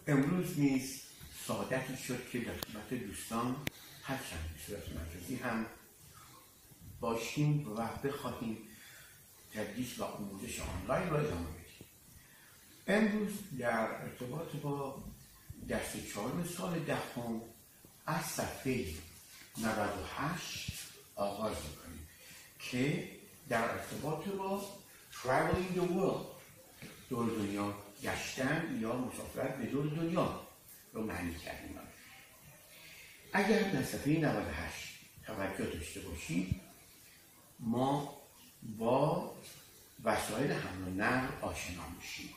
امروز نیز سعادتی شد که در خدمت دوستان هرچند به صورت مجازی هم باشیم و بخواهیم تدریس و آموزش آنلاین را ادامه بدیم. امروز در ارتباط با درس 4 سال دهم از صفحه 98 آغاز میکنیم که در ارتباط با traveling the world، دور دنیا گشتن یا مسافرت به دور دنیا رو معنی کردیم. اگر در صفحه 98 توجه داشته باشید، ما با وسایل حمل و نقل آشنا میشیم.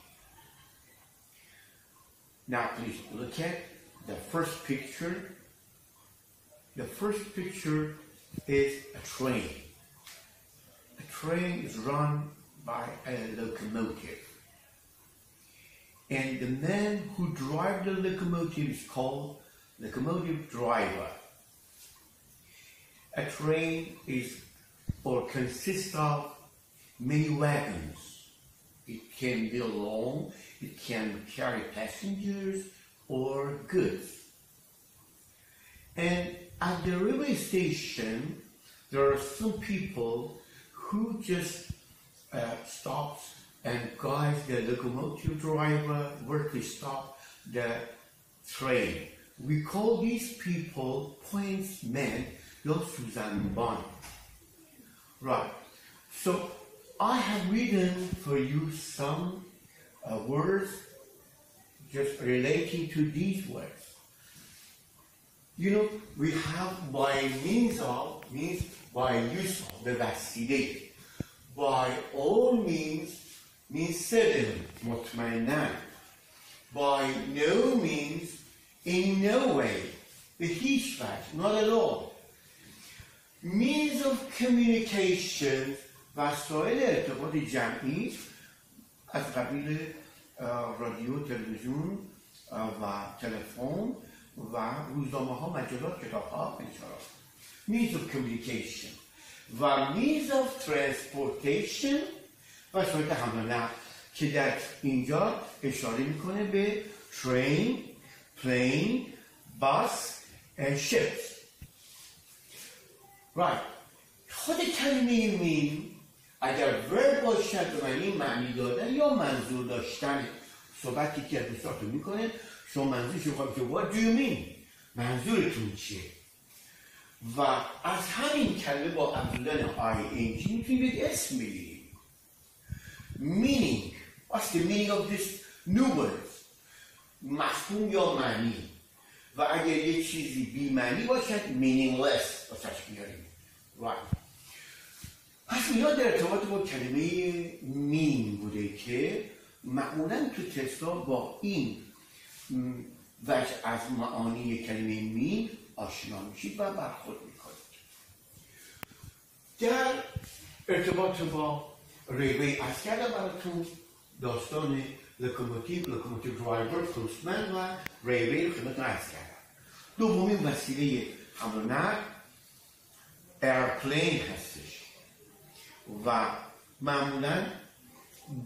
Now please look at the first picture. The first picture is a train. A train is run by a locomotive. And the man who drives the locomotive is called locomotive driver. A train is or consists of many wagons. It can be long, it can carry passengers or goods. And at the railway station, there are some people who just stops and guides the locomotive driver where to stop the train. We call these people pointsmen, or Suzanban. Right. So I have written for you some words just relating to these words. You know, we have by means by use of the وسیله. By all means certainly, مطمئنا. By no means, in no way, به هیچ وجه, not at all. Means of communication, وسایل ارتباط جمعی از قبیل رادیو، تلویزیون و تلفن و روزنامه ها، مجلات، کتاب ها، انشاءالله. Means of communication و means of transportation، وسایل حمل و نقل که در اینجا اشاره میکنه به train, plane, bus and ships. Right. خود کلمه mean اگر verb باشد و معنی دادن یا منظور داشتن، صحبتی که از دوستاتون میکنه، شما منظورش میخواید که what do you mean؟ منظورتون چیه؟ و از همین کلمه با افزودن ing میتونید یک اسم بگیرید. Meaning. What's the meaning of this new words؟ مفهوم یا معنی. و اگر یک چیزی بی معنی باشد meaningless باشد بیاریم. Right. پس اینا در ارتباط با کلمه mean بوده که معمولا تو تستا با این وجه از معانی کلمه mean آشنا میشید و برخورد میکنید. در ارتباط با ریوی از کردم براتون داستان لوکوموتیو درایور، پستمن و ریوی رو خدمتتون عرض کردم. دومین وسیله حمل و نقل ایرپلین هستش و معمولا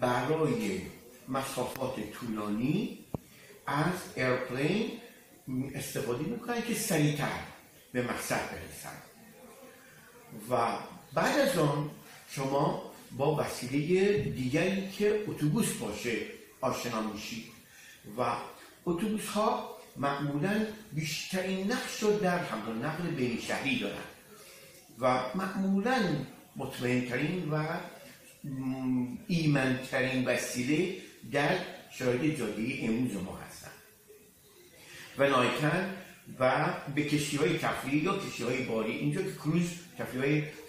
برای مسافات طولانی از ایرپلین استفاده میکنن که سریعتر به مقصد برسن و بعد از آن شما با وسیله دیگری که اتوبوس باشه آشنا میشید و اتوبوس ها معمولا بیشترین نقش رو در حمل و نقل بین شهری دارن و معمولا مطمئن‌ترین و ایمن‌ترین وسیله در شرایط جاده‌ای امروز ما هستند و نهایتاً و به کشتی‌های تفریحی یا کشتی‌های باری، اینجا که کروز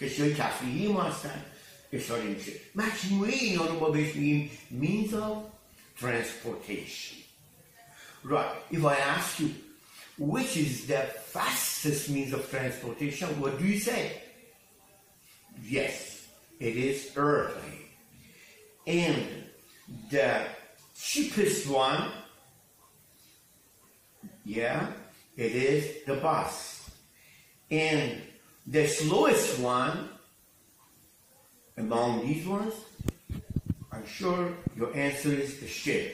کشتی‌های تفریحی ما هستند اشاره میشه. مجموعه اینا رو ما بهش میگیم means of transportation. Right. If I ask you which is the fastest means of transportation, what do you say? Yes, it is airplane. And the cheapest one, yeah, it is the bus. And the slowest one among these ones, I'm sure your answer is the ship,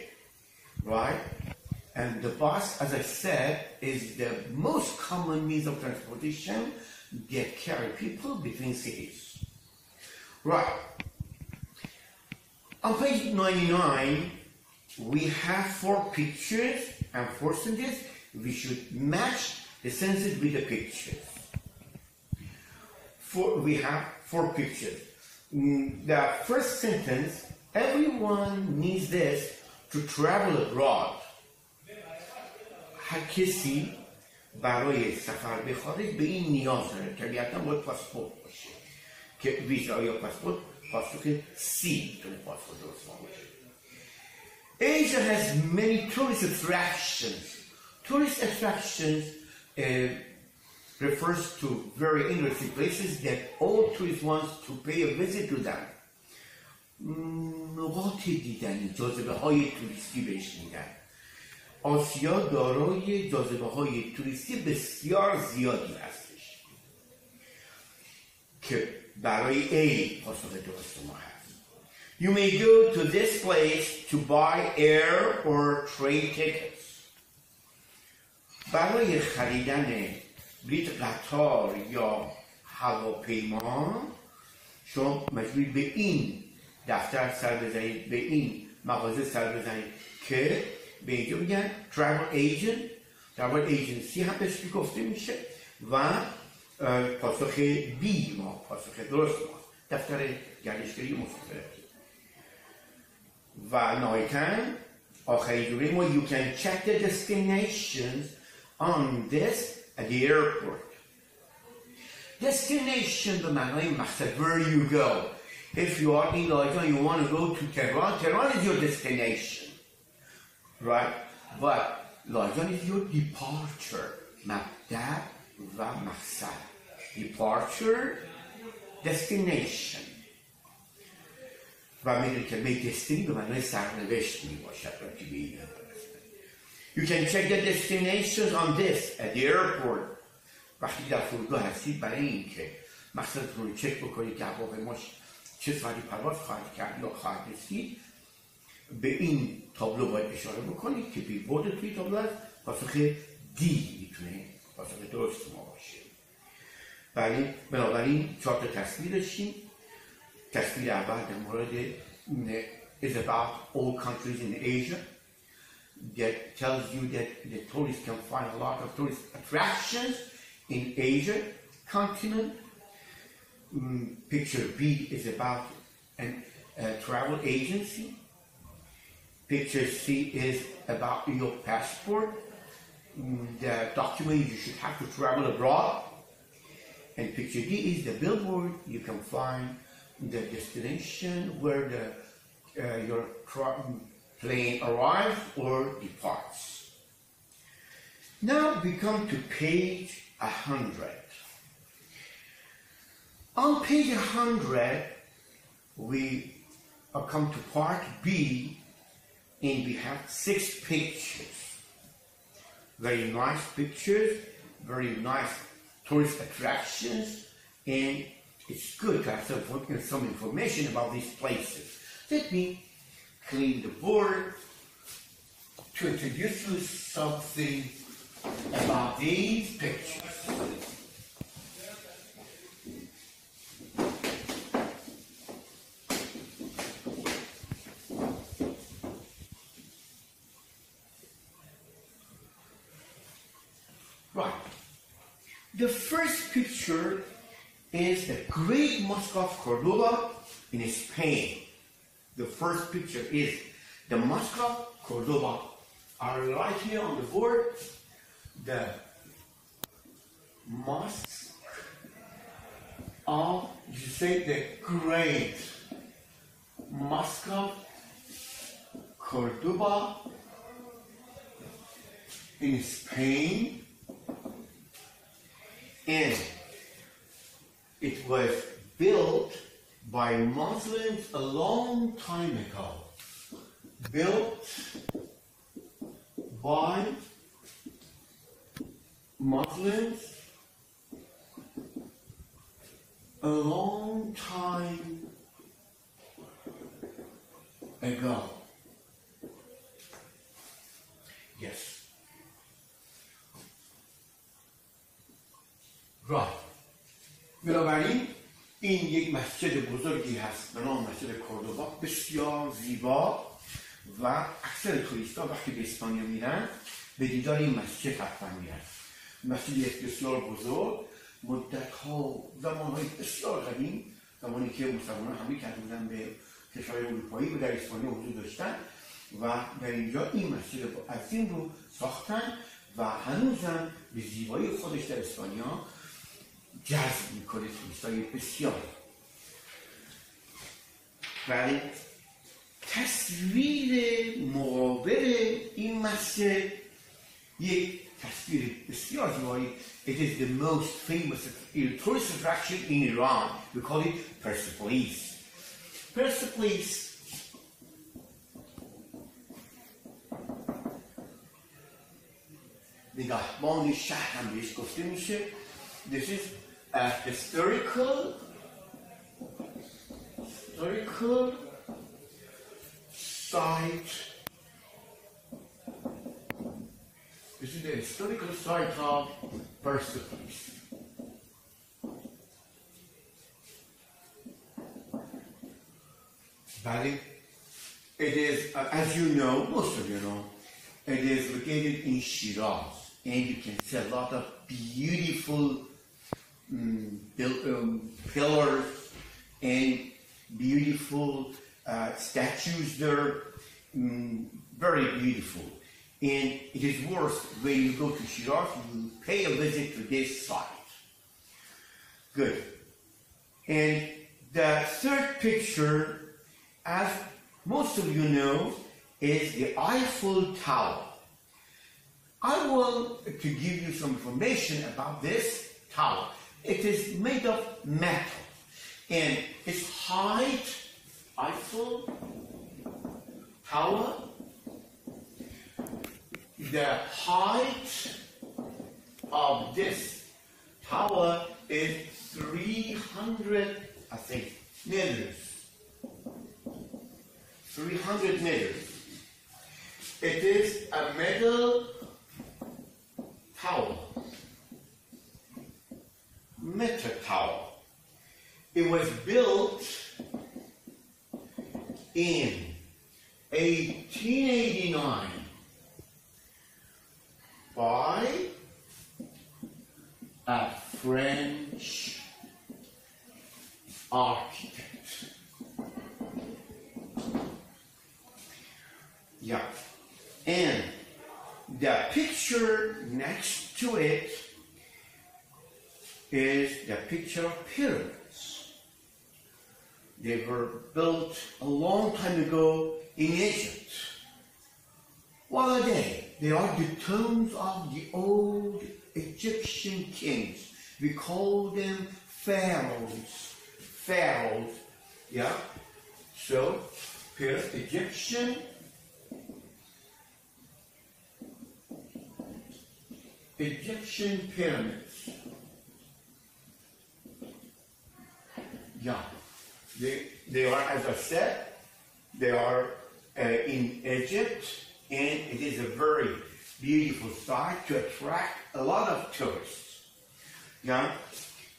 right? And the bus, as I said, is the most common means of transportation that carry people between cities. Right. On page 99, we have 4 pictures and 4 sentences. We should match the sentences with the pictures. We have 4 pictures. The first sentence, everyone needs this to travel abroad. هر کسی برای سفر به خارج به این نیاز داره. طبیعتا باید پاسپورت باشه که ویزا یا پاسپورت پاسپورت سی میتونه پاسپورت درست باشه. Asia has many tourist attractions. Tourist attractions refers to very interesting places that all tourists want to pay a visit to them. نقاط دیدنی، جاذبه های توریستی بهش میگن. آسیا دارای جاذبه های توریستی بسیار زیادی هستش که برای A پاسخ درست ما هست. You may go to this place to buy air or train tickets. برای خریدن بلیط قطار یا هواپیما شما مجبوری به این دفتر سر بزنید، به این مغازه سر بزنید که به اینجا میگن travel agent، travel agency هم بهش گفته میشه و پاسخ B ما پاسخ درست ما دفتر گردشگری مسافرتی. و نهایتاً آخری جمله ما you can check the destinations on this at the airport. Destination به معنای مقصد where you go. If you are in London, you want to go to Tehran. Tehran is your destination, right? But London is your departure. مبدأ و مقصد. Departure, destination. و میدونید که به destiny به معنای سرنوشت می باشد. You can check the destinations on this at the airport. وقتی در فرودگاه هستید برای اینکه مقصدتون رو چک بکنید که هواپیماش چه ساعتی پرواز خواهد کرد یا خواهد رسید، به این تابلو باید اشاره بکنید که بیلبورد توی تابلو هست. پاسخ دی میتونه پاسخ درست ما باشه. بنابراین 4 تا تصویر داشتیم. تصویر اول در مورد is about all countries in Asia that tells you that the tourists can find a lot of tourist attractions in Asia continent. Picture B is about a travel agency. Picture C is about your passport, the document you should have to travel abroad. And picture D is the billboard. You can find the destination where your plane arrives or departs. Now we come to page 100. On page 100, we come to part B, and we have 6 pictures. Very nice pictures, very nice tourist attractions, and it's good to have some information about these places. Let me clean the board to introduce you something about these pictures. Right. The first picture is the Great Mosque of Cordoba in Spain. The first picture is the Mosque of Cordoba. Are right here on the board. The mosque of, you say, the Great Mosque of Cordoba in Spain. And it was built by Muslims a long time ago. Built by Muslims a long time ago. Yes. راه بنابراین این یک مسجد بزرگی هست به نام مسجد کوردوبا، بسیار زیبا و اکثر توریست‌ها وقتی به اسپانیا میرن به دیدار این مسجد حتما میرن. مسجدی است بسیار بزرگ، مدت‌ها زمان‌های بسیار قدیم، زمانی که مسلمان‌ها حمله کرده بودن به کشورهای اروپایی و در اسپانیا حضور داشتن و در اینجا این مسجد عظیم رو ساختن و هنوزم به زیبایی خودش در اسپانیا جذب میکنه توریستای بسیار. ولی تصویر مقابل این مسجد یک تصویر بسیار زیبایی. It is the most famous tourist attraction in Iran. We call it Persepolis. Persepolis نگهبان شهر هم بهش گفته میشه. This is a historical site. This is the historical site of Persepolis. But it is, as you know, most of you know, it is located in Shiraz, and you can see a lot of beautiful pillars and beautiful statues there, very beautiful. And it is worth when you go to Shiraz, you pay a visit to this site. Good. And the third picture, as most of you know, is the Eiffel Tower. I want to give you some information about this tower. It is made of metal, and its height, Eiffel Tower, the height of this tower is 300, I think, meters. 300 meters. It is a metal tower. Metal tower. It was built in 1889 by a French architect. Yeah. And the picture next to it is the picture of pyramids. They were built a long time ago in Egypt. What are they? They are the tombs of the old Egyptian kings. We call them pharaohs. Pharaohs, yeah? So, here, Egyptian pyramids. Yeah, they are, as I said, they are in Egypt, and it is a very beautiful site to attract a lot of tourists. Yeah,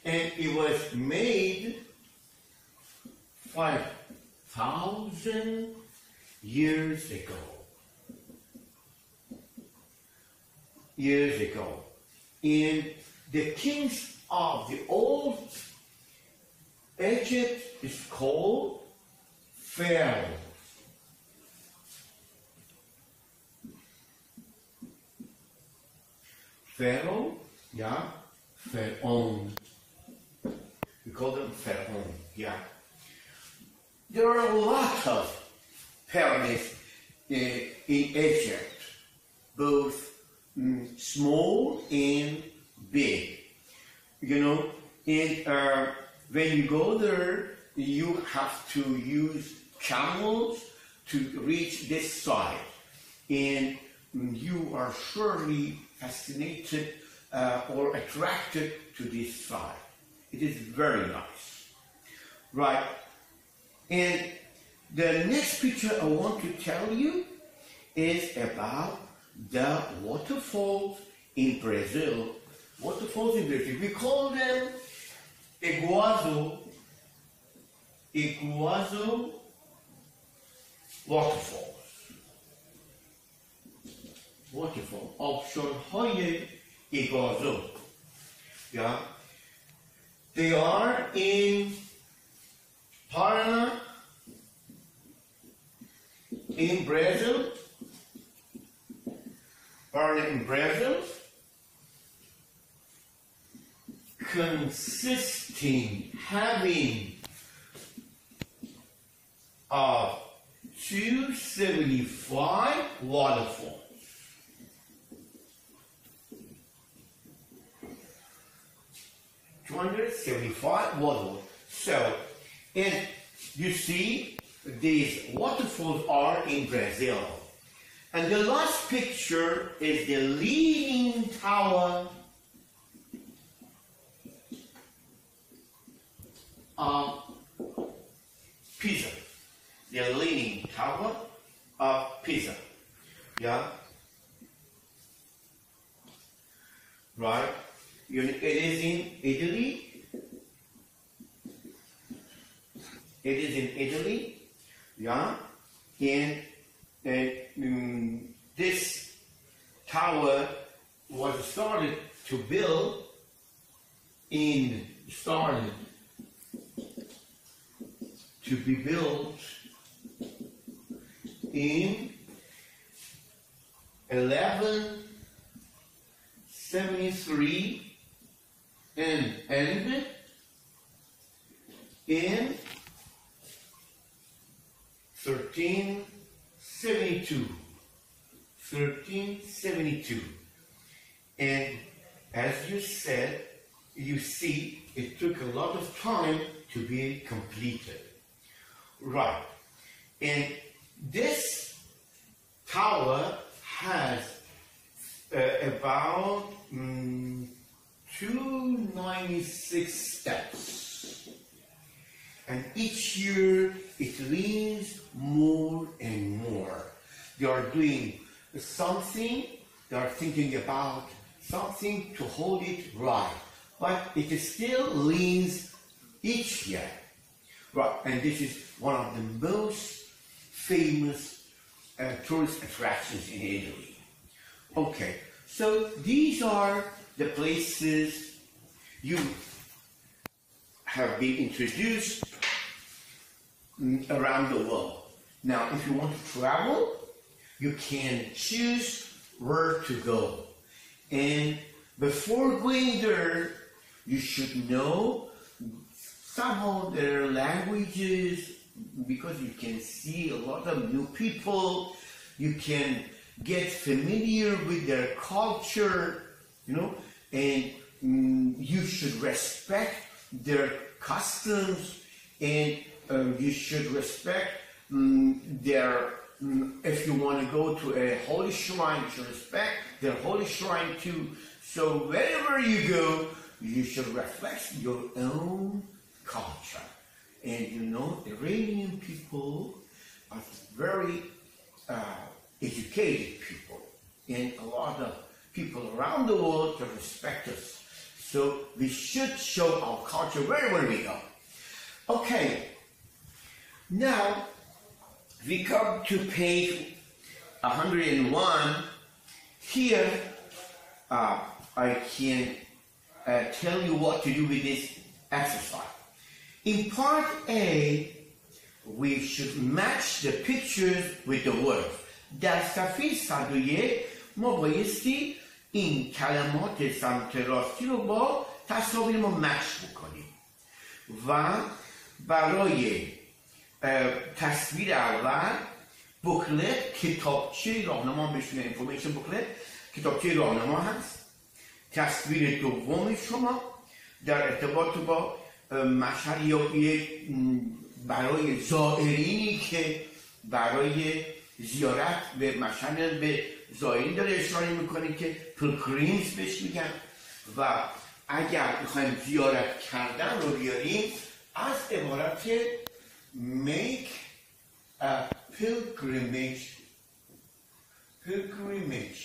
and it was made 5,000 years ago. And the kings of the old Egypt is called pharaohs. Pharaoh, yeah, pharaoh. We call them pharaoh, yeah. There are a lot of pyramids in Egypt, both small and big, you know. And when you go there, you have to use camels to reach this side, and you are surely fascinated or attracted to this side. It is very nice, right? And the next picture I want to tell you is about the waterfalls in Brazil. Waterfalls in Brazil. We call them Iguazu waterfalls. Waterfall. Option های Iguazu. Yeah. They are in Paraná, in Brazil. Paraná in Brazil. Having 275 waterfalls. 275 waterfalls. So, and you see, these waterfalls are in Brazil. And the last picture is the Leaning Tower of Pisa. The Leaning Tower of Pisa. Yeah? Right? It is in Italy. It is in Italy. Yeah? And this tower was started to be built in 1173 and ended in 1372. And as you see, it took a lot of time to be completed. Right. And this tower has about 296 steps. And each year it leans more and more. They are doing something, they are thinking about something to hold it right. But it still leans each year. Right, and this is one of the most famous tourist attractions in Italy. Okay, so these are the places you have been introduced around the world. Now, if you want to travel, you can choose where to go. And before going there, you should know somehow their languages, because you can see a lot of new people, you can get familiar with their culture, and you should respect their customs, and you should respect their, if you want to go to a holy shrine, you should respect their holy shrine too. So wherever you go, you should reflect your own culture. And Iranian people are very educated people, and a lot of people around the world can respect us. So we should show our culture wherever we go. Okay, now we come to page 101. Here I can tell you what to do with this exercise. In part A, we should match the pictures with the words. در صفحه 101 ما بایستی این کلمات سمت راستی رو با تصاویر ما مچ بکنیم و برای تصویر اول بوکلت کتابچه راهنما بهشون اینفورمیشن بوکلت کتابچه راهنما هست. تصویر دوم شما در ارتباط با مشهد یا برای زائرینی که برای زیارت به مشهد به زائرین داره اشاره میکنه که پلگریمز بهش میگن و اگر بخوایم زیارت کردن رو بیاریم از عبارت make a pilgrimage pilgrimage.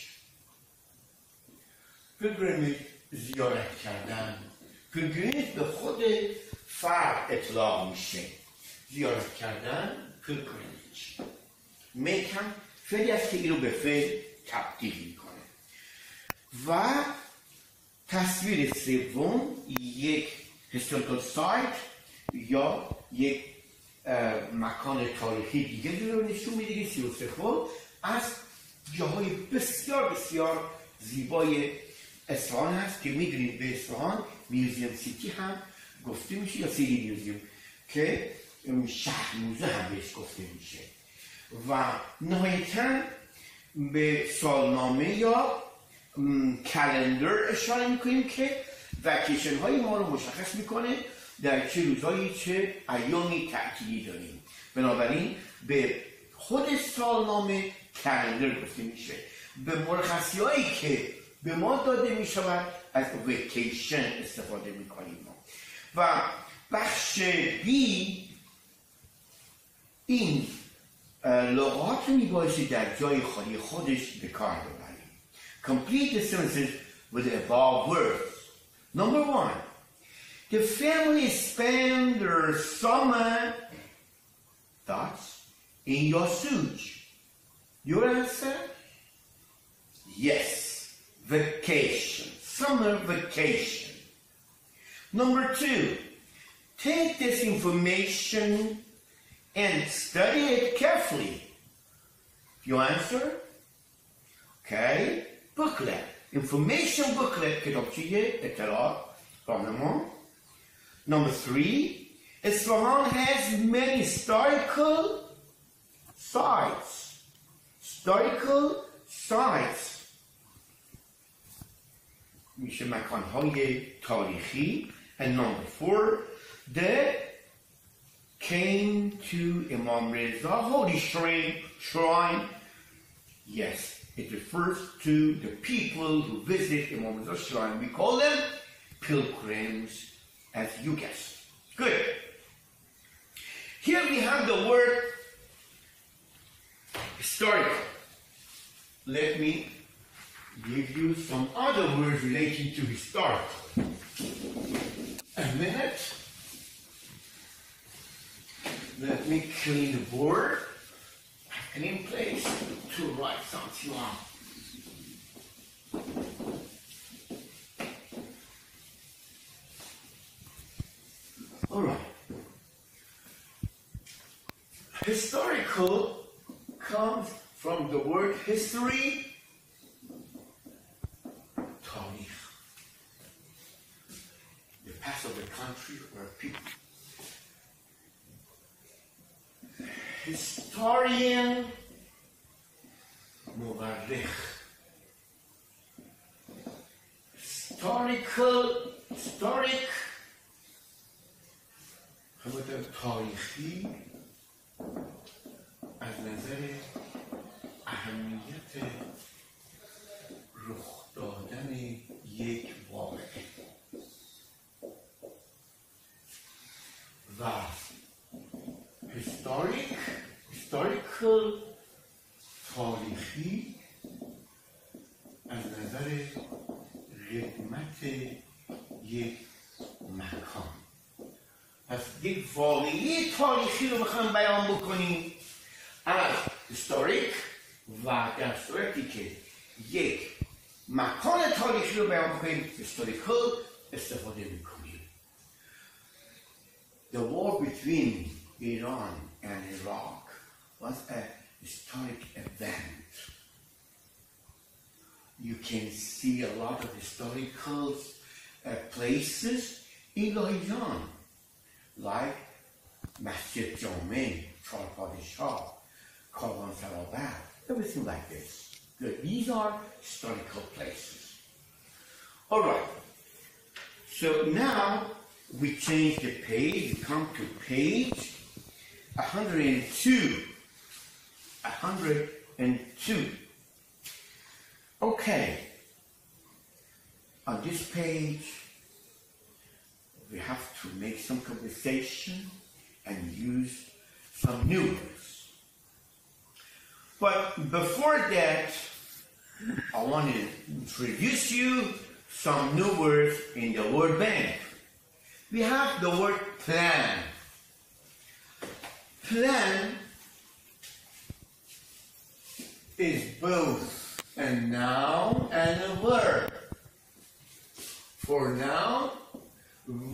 pilgrimage زیارت کردن. pilgrimage به خود فرد اطلاق میشه. زیارت کردن pilgrimage. make هم فعلی است که این رو به فعل تبدیل میکنه. و تصویر سوم یک historical site یا یک مکان تاریخی دیگه رو نشون میده که 33 خود از جاهای بسیار بسیار زیبای اصفهان هست که میدونید به اصفهان میوزیم سیتی هم گفته میشه یا سیتی میوزیم که شهر موزه هم بهش گفته میشه. و نهایتاً به سالنامه یا کلندر اشاره میکنیم که وکیشن های ما رو مشخص میکنه در چه روزایی چه ایامی تعطیلی داریم. بنابراین به خود سالنامه کلندر گفته میشه. به مرخصی هایی که به ما داده میشود از وکیشن استفاده میکنیم. و بخش بی این لغات میبایستی در جای خالی خودش به کار ببریم. Complete the sentences with the above words. Number 1. The family spent their summer thoughts in Yasuj. Your answer? Yes. Vacation. Summer vacation. Number 2. Take this information and study it carefully. Your answer? Okay. Booklet. Information booklet. کتابچه اطلاعات راهنما. Number 3. Isfahan has many historical sites. Historical sites. میشه مکانهای تاریخی. And number 4. The came to Imam Reza Holy Shrine. Yes, it refers to the people who visit Imam Reza's shrine. We call them pilgrims, as you guessed. Good. Here we have the word historical. Let me give you some other words relating to historical. A minute. Let me clean the board and in place to write something on. All right. Historical comes from the word history, tarikh, the past of the country or people. Historian, مورخ. Historic, همونطور تاریخی از نظر اهمیت رخ دادن یک واقعه. و historical تاریخی از نظر قدمت یک مکان. پس یک واقعی تاریخی رو بخوایم بیان بکنیم از historic و در صورتی که یک مکان تاریخی رو بیان بکنیم historical استفاده میکنیم. The war between Iran and Iraq was a historic event. You can see a lot of historical places in Iran, like Masjid Jome, Char Padishah, Karvansarabad, everything like this. Good. These are historical places. All right. So now we change the page. We come to page 102. 102. Okay. On this page, we have to make some conversation and use some new words. But before that, I want to introduce you some new words in the word bank. We have the word plan. Plan is both a noun and a verb. For noun,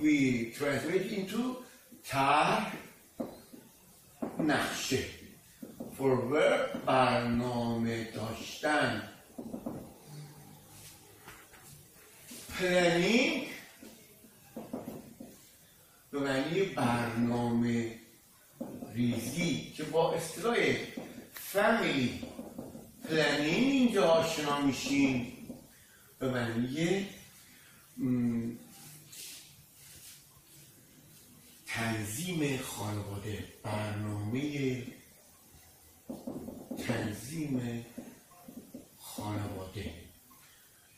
we translate into tar نقشه. For verb, برنامه داشتن. Planning به معنی برنامه ریزی که با اصطلاح family planning اینجا آشنا میشیم، به معنی تنظیم خانواده، برنامه تنظیم خانواده.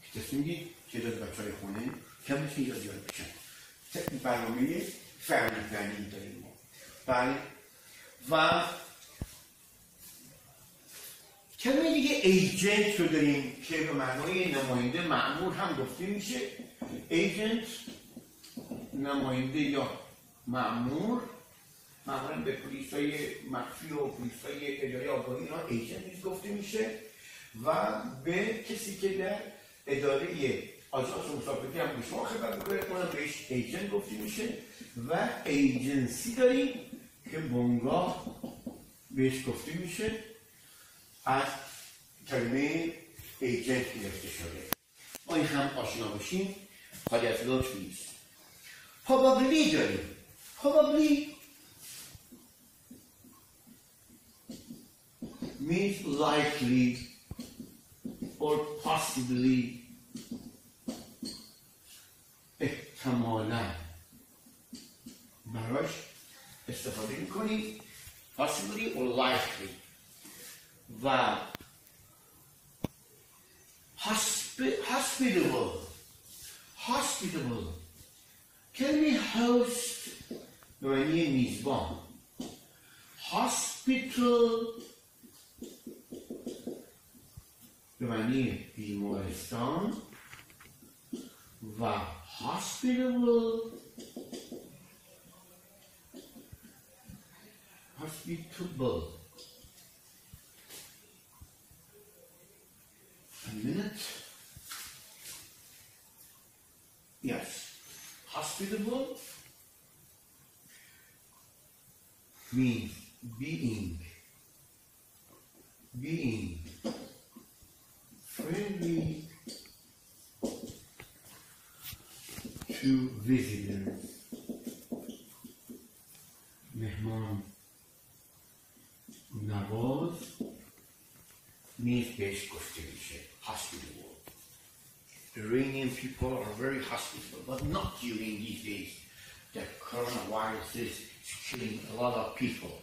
که تصمیم میگید که داد بچه های خونه کم میتونی یاد بشن. برنامه فعلی پلنینگ داریم. بله. و کلمه دیگه ایجنت رو داریم که به معنای نماینده مأمور هم گفته میشه. ایجنت نماینده یا مأمور، معمولا به پلیسای مخفی و پلیسای اداره آگاهی اینا ایجنت گفته میشه و به کسی که در اداره آژانس مسافرتی هم به شما خدمت میکنه اونم بهش ایجنت گفته میشه. و ایجنسی داریم که بنگاه بهش گفته میشه، از کلمه ایجنت گرفته شده. ما این هم آشنا باشیم، خالی از لطف نیست. probably داریم. probably means likely or possibly. احتمالاً براش استفاده میکنیم possibly or likely. و hospitable کلمه host به معنی میزبان. hospital به معنی بیمارستان و hospitable a minute. Yes, hospitable means being friendly to visitors. مهمان نواز نیز بهش گفته میشه hospitable. Iranian people are very hospitable, but not during these days that coronavirus is killing a lot of people.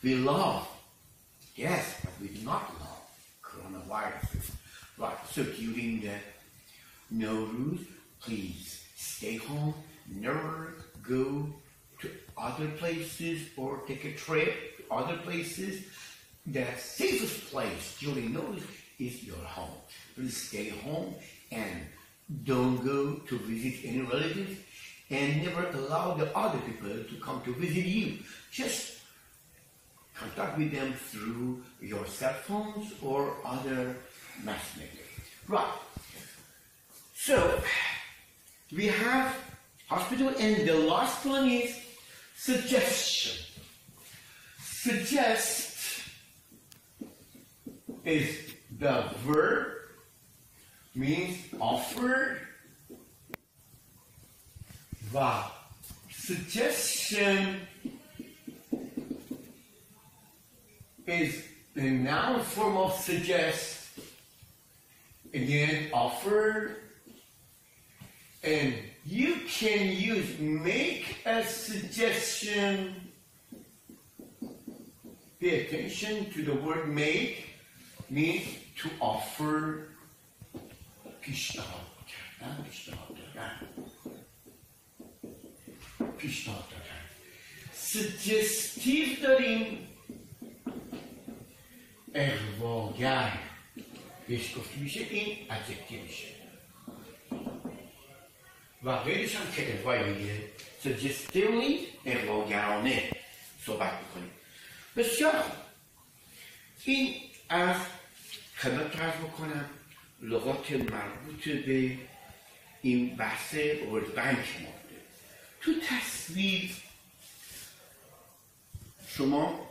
We love, yes, but we do not love coronavirus. Right, so during the Nowruz, please stay home, never go to other places or take a trip to other places. The safest place during Nowruz is your home. Please stay home and don't go to visit any relatives and never allow the other people to come to visit you. Just contact with them through your cell phones or other mass media. Right. So we have hospital, and the last one is suggestion. Suggest is the verb, means offer. Va. Suggestion is the noun form of suggest. Again, offer. And you can use make a suggestion. Pay attention to the word make. Means to offer. پیشنهاد کردن. suggestive داریم، اغواگر. بهش گفته میشه این ادجکتیو میشه و غیرش هم که اقوای میگه suggestively اقواگرانه صحبت میکنیم. بسیار خوب، این از خدمت عرض بکنم لغات مربوط به این بحث ورد بنک مورده. تو تصویر شما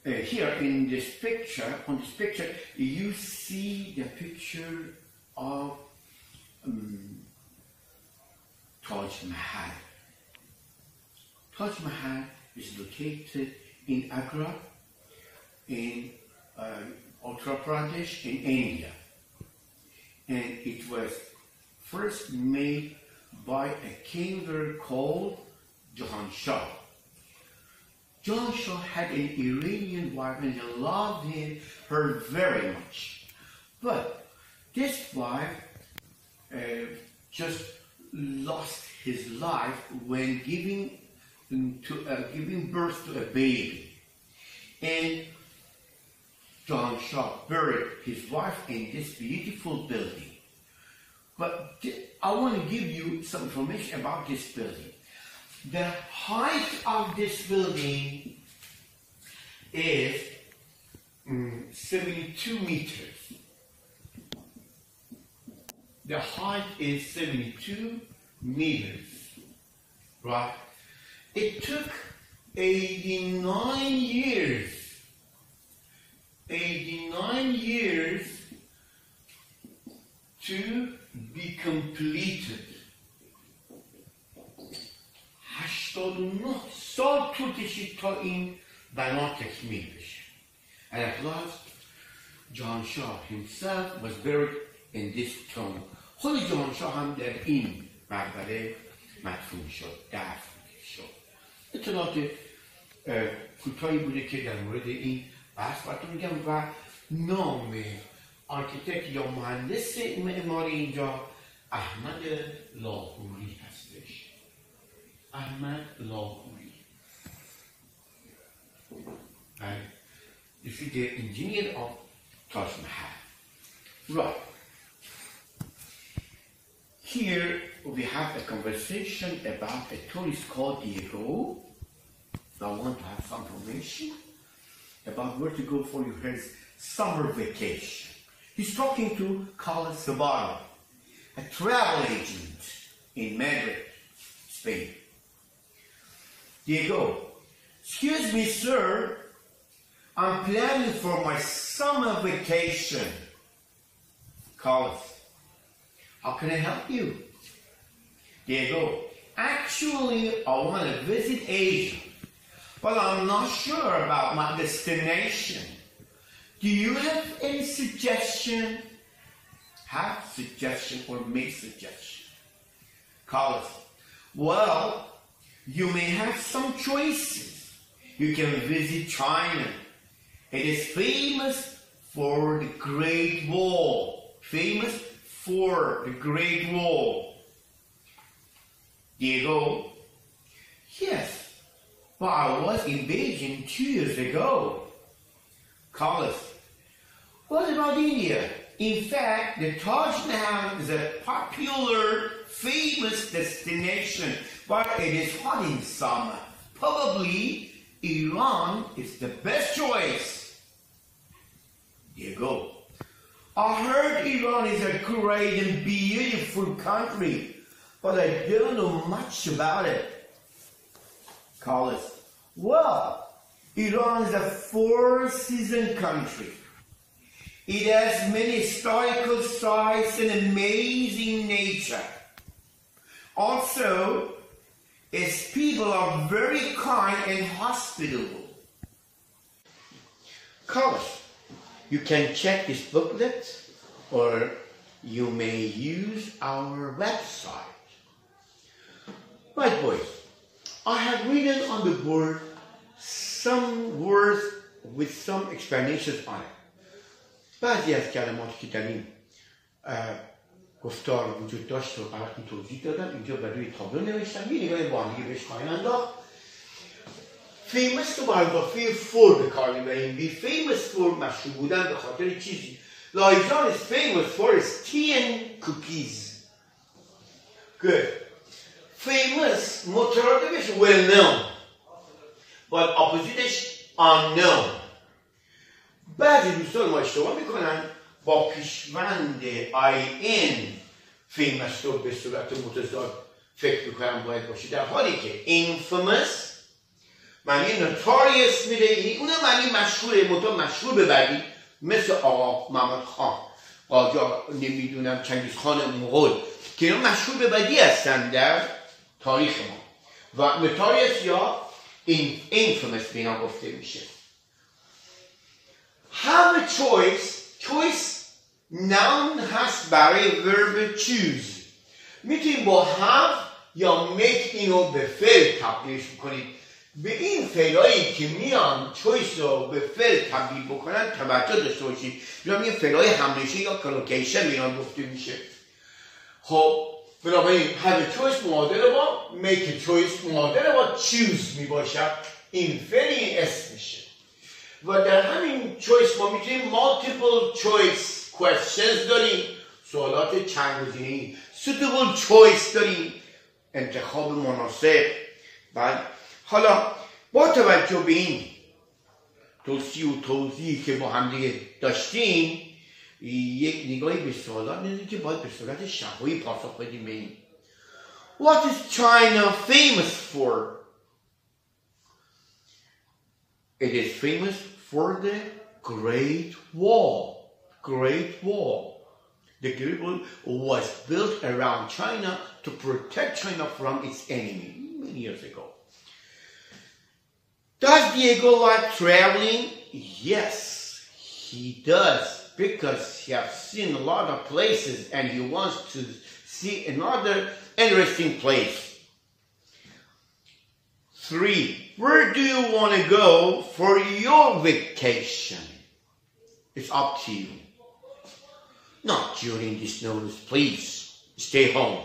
here in this picture, on this picture, you see the picture of Taj Mahal. Taj Mahal is located in Agra, in Uttar Pradesh, in India. And it was first made by a king called Jahan Shah. Jahan Shah had an Iranian wife and he loved her very much. But this wife just lost his life when giving birth to a baby. And Jahan Shah buried his wife in this beautiful building. But I want to give you some information about this building. The height of this building is 72 meters. The height is 72 meters, right? It took 89 years to be completed. 89 سال طول کشید تا این بنا تکمیل بشه. And at last, Jahan Shah himself was buried in this tomb. خود جهان شاه هم در این مقبره مدفون شد، دفن شد. اطلاعات کوتاهی بوده که در مورد این بحث براتون میگم و نام آرکیتکت یا مهندس معماری اینجا احمد لاهوری هستش. احمد لاهوری. This is the engineer of Taj Mahal. Right. Here we have a conversation about a tourist called Diego. I want to have some information about where to go for his summer vacation. He's talking to Carlos Zavala, a travel agent in Madrid, Spain. Diego, excuse me, sir, I'm planning for my summer vacation. Carlos, how can I help you? Diego, actually, I want to visit Asia, but I'm not sure about my destination. Do you have any suggestion? Have suggestion or make suggestion? Carlos, well, you may have some choices. You can visit China. It is famous for the Great Wall. Famous for the Great Wall. Diego, yes, but I was in Beijing 2 years ago. Carlos, what about India? In fact, the Taj Mahal is a popular, famous destination, but it is hot in summer. Probably Iran is the best choice. Diego, I heard Iran is a great and beautiful country, but I don't know much about it. Carlos, well, Iran is a four-season country. It has many historical sites and amazing nature. Also, its people are very kind and hospitable. Carlos, you can check this booklet or you may use our website. Right, boys, I have written on the board some words with some explanations on it. بعضی از کلماتی که در این گفتار وجود داشت رو براتون توضیح دادم. اینجا بر روی تابلو نوشتم. یه نگاه با هم دیگه بهش خواهیم انداخت. famous رو با اضافه for به کار میبریم. be famous for مشهور بودن به خاطر چیزی Laijan is famous for its tea and cookies. Good. Famous, مترادفش well known. But oppositeش unknown. بعضی دوستان ما اشتباه میکنن با پیشوند IN famous رو به صورت متضاد فکر میکنن باید باشه، در حالی که infamous معنی notorious میده، اونم معنی مشهوره، مشهور ببرید، مثل آقا محمد خان، قاجار، نمیدونم چنگیز خان مغول که اینا مشهور به بدی هستن در تاریخ ما و notorious یا infamous به اینا گفته میشه. Have a choice noun هست برای verb choose. میتونید با have یا make اینو به فعل تبدیلش بکنید. به این فعلایی که میان choice رو به فعل تبدیل بکنن توجه داشته باشید. یا میگه فعلای همنشین یا کلوکیشن میان گفته میشه. خب بنابراین have a choice معادل با make a choice معادل با choose میباشد. این فعل این اسم میشه. و در همین choice ما میتونیم multiple choice questions داریم، سوالات چند گزینه‌ای، suitable choice داریم، انتخاب مناسب. بعد حالا با توجه به این توصیح و توضیحی که با هم دیگه داشتیم، یک نگاهی به سوالات می‌اندازیم که باید به صورت شفاهی پاسخ بدیم به این. What is China famous for? It is famous for the Great Wall. Great Wall. The Great Wall was built around China to protect China from its enemy many years ago. Does Diego like traveling? Yes, he does, because he has seen a lot of places and he wants to see another interesting place. 3. Where do you want to go for your vacation? It's up to you. Not during this notice, please. Stay home.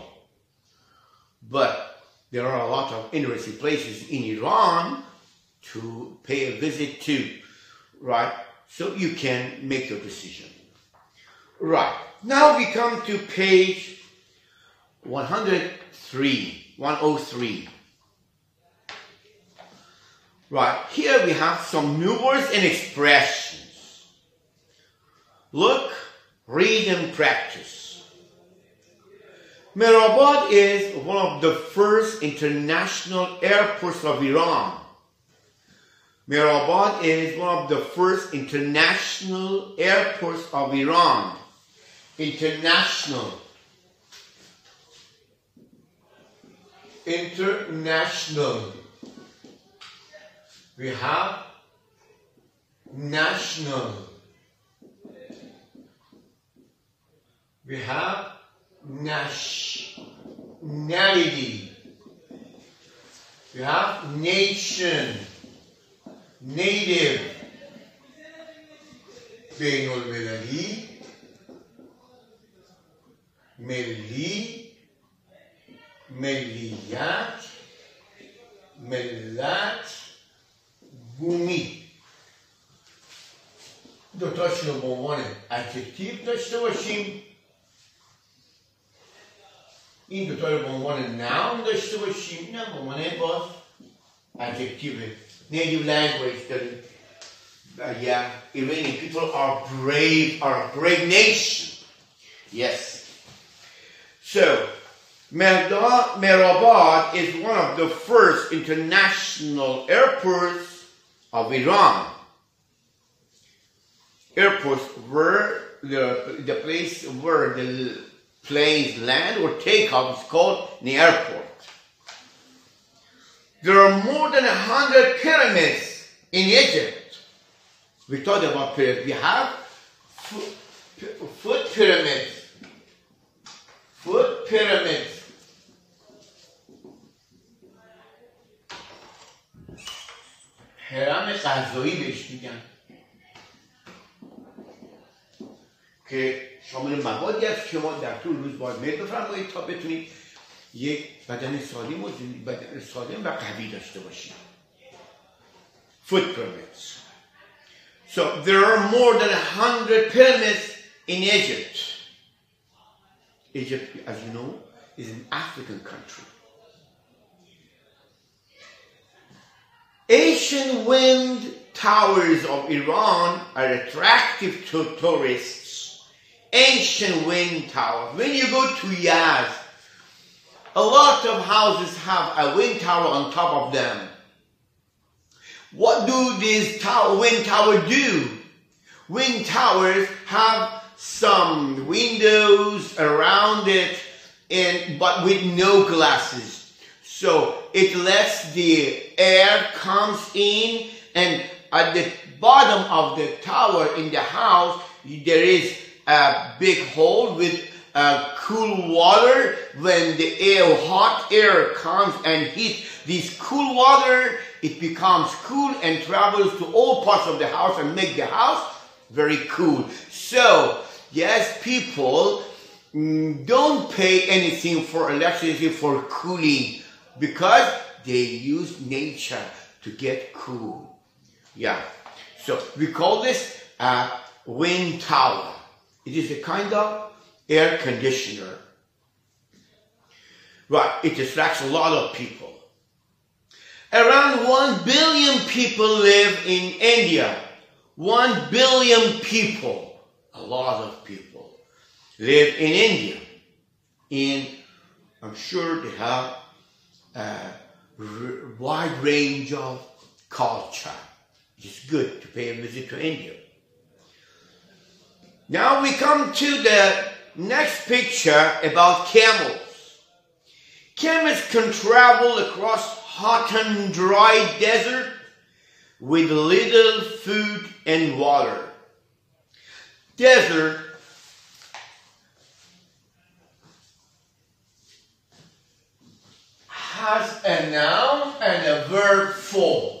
But there are a lot of interesting places in Iran to pay a visit to, right? So you can make your decision. Right. Now we come to page 103. Right, here we have some new words and expressions. Look, read and practice. Mehrabad is one of the first international airports of Iran. Mehrabad is one of the first international airports of Iran. International. We have national. We have nationality. We have nation, native, بین‌المللی، ملی، ملیت، ملت، بومی. دوتاشون رو به عنوان ادجکتیو داشته باشیم، این دوتا رو به عنوان ناون داشته باشیم، این هم به عنوان باز ادجکتیو. Native language داریم. Yeah, Iranian people are a brave nation. Yes. So, Mehrabad is one of the first international airports of Iran. Airports were the place where the planes land or take off is called an airport. There are more than 100 pyramids in Egypt. We talked about pyramids. We have foot pyramids. Foot pyramids. هرم غذایی بهش میگن که شامل موادی است که ما در طول روز باید میل بفرمایید تا بتونید یک بدن سالم و قوی داشته باشید. Foot pyramids. So there are more than 100 pyramids in Egypt. Egypt, as you know, is an African country. Ancient wind towers of Iran are attractive to tourists. Ancient wind towers. When you go to Yazd, a lot of houses have a wind tower on top of them. What do these wind towers do? Wind towers have some windows around it, but with no glasses. So it lets the air comes in, and at the bottom of the tower in the house, there is a big hole with cool water. When the hot air comes and hits this cool water, it becomes cool and travels to all parts of the house and make the house very cool. So, yes, people don't pay anything for electricity for cooling because they use nature to get cool. Yeah. So we call this a wind tower. It is a kind of air conditioner. Right. It attracts a lot of people. Around 1 billion people live in India. 1 billion people. A lot of people live in India. And I'm sure they have a wide range of culture. It's good to pay a visit to India. Now we come to the next picture about camels. Camels can travel across hot and dry desert with little food and water. Desert has a noun and a verb form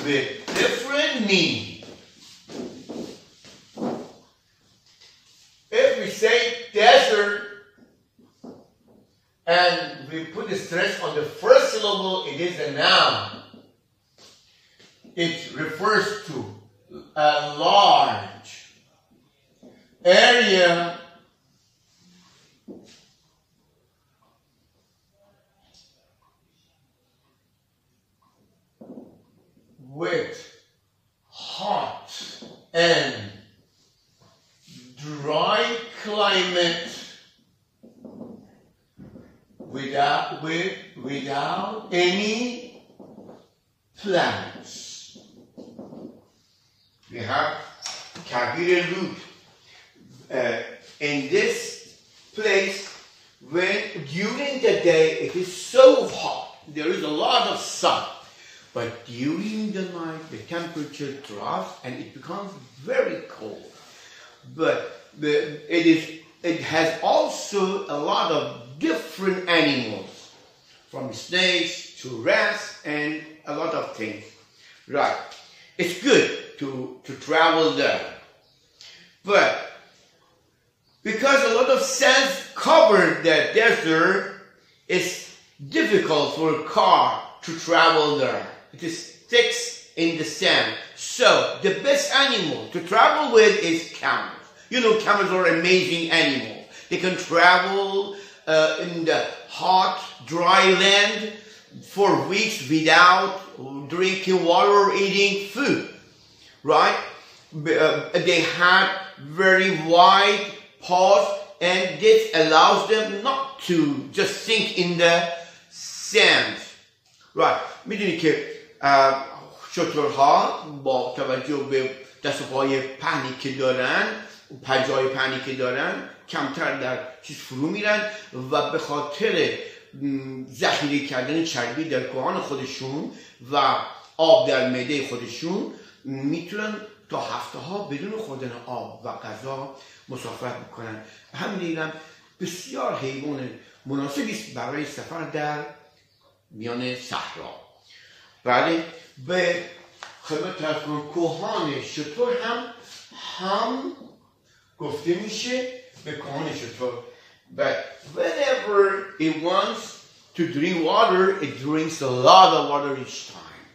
with different meaning. If we say desert and we put the stress on the first syllable, it is a noun. It refers to a large area with hot and dry climate without any plants. We have Kabir root. In this place, when during the day it is so hot, there is a lot of sun. But during the night, the temperature drops and it becomes very cold. But it has also a lot of different animals, from snakes to rats and a lot of things. Right. It's good to travel there. But because a lot of sand covered the desert, it's difficult for a car to travel there. It is thick in the sand. So the best animal to travel with is camels. You know, camels are amazing animals. They can travel in the hot, dry land for weeks without drinking water or eating food. Right? They have very wide paws, and this allows them not to just sink in the sand. Right. میدونی که شترها با توجه به دست و پای پهنی که دارن، پنجه‌های پهنی که دارن، کمتر در چیز فرو میرن و به خاطر ذخیره کردن چربی در کهان خودشون و آب در معده خودشون میتونن تا هفته ها بدون خوردن آب و غذا مسافرت میکنن. همین هم بسیار حیوان مناسبی است برای سفر در میان صحرا. بله، به خدمت طرف کنم کهان شتر هم گفته میشه به کهان شتر. But whenever it wants to drink water, it drinks a lot of water each time.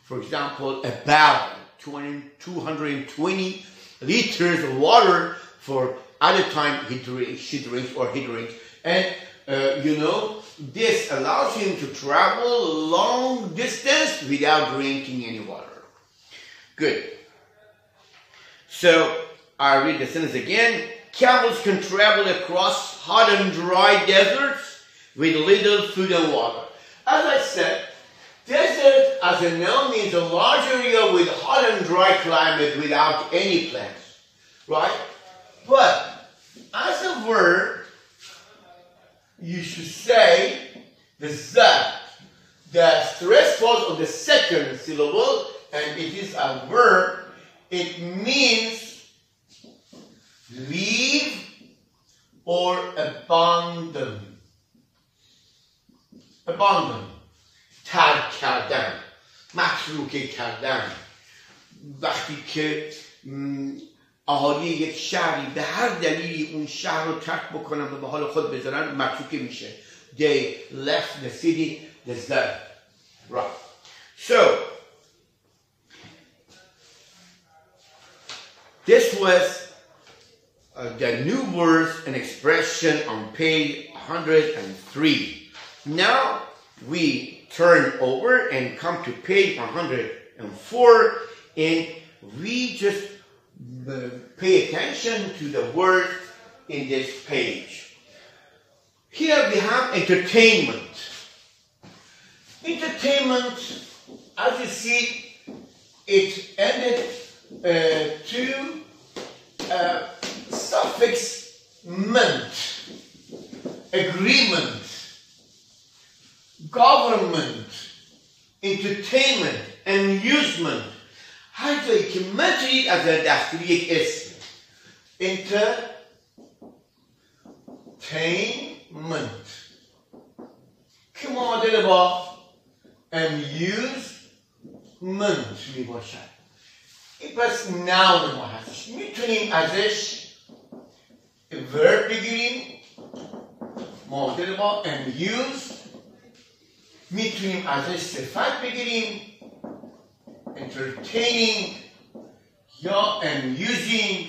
For example, a barrel, 220 liters of water for at a time she drinks or he drinks. And this allows him to travel long distance without drinking any water. Good. So I read the sentence again. Camels can travel across hot and dry deserts with little food and water. As I said, desert as a noun means a large area with hot and dry climate without any plants, right? But as a verb, you should say the stress falls on the second syllable, and it is a verb. It means leave or abandon. Abandon. ترک کردن. متروکه کردن. وقتی که اهالی یک شهری به هر دلیلی اون شهر رو ترک بکنن و به حال خود بذارن متروکه میشه. They left the city deserted. Right. So, this was the new words and expression on page 103. Now we turn over and come to page 104, and we just pay attention to the words in this page. Here we have entertainment. Entertainment, as you see, it ended to suffix ment, agreement, government, entertainment, amusement. هر جایی که متری از دستوری یک اسم. entertainment که معادل با amusement می باشد. این پس noun ما هستش. میتونیم ازش verb بگیریم معادل با amuse. میتونیم ازش صفت بگیریم entertaining یا amusing،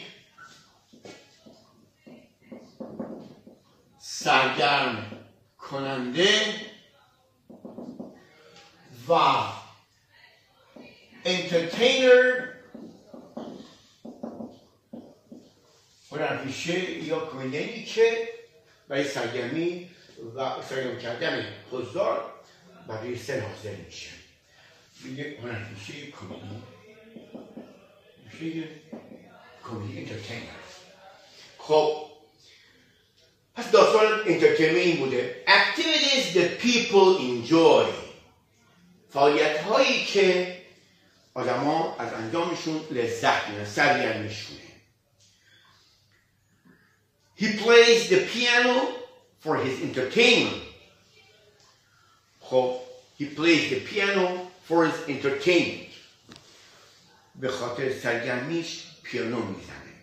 سرگرم کننده و entertainer هنرپیشه یا کمدینی که برای سرگرمی و سرگرم کردن حضار برای سن حاضر میشه. میگه هنرپیشه کمدی، میشه کمدی انترتینر. خب پس داستان انترتینمنت این بوده. Activities that people enjoy، فعالیت هایی که آدما از انجامشون لذت میبرن، سرگرمیشونه. He plays the piano for his entertainment. خب he plays the piano for his entertainment. به خاطر سرگرمیش پیانو میزنه.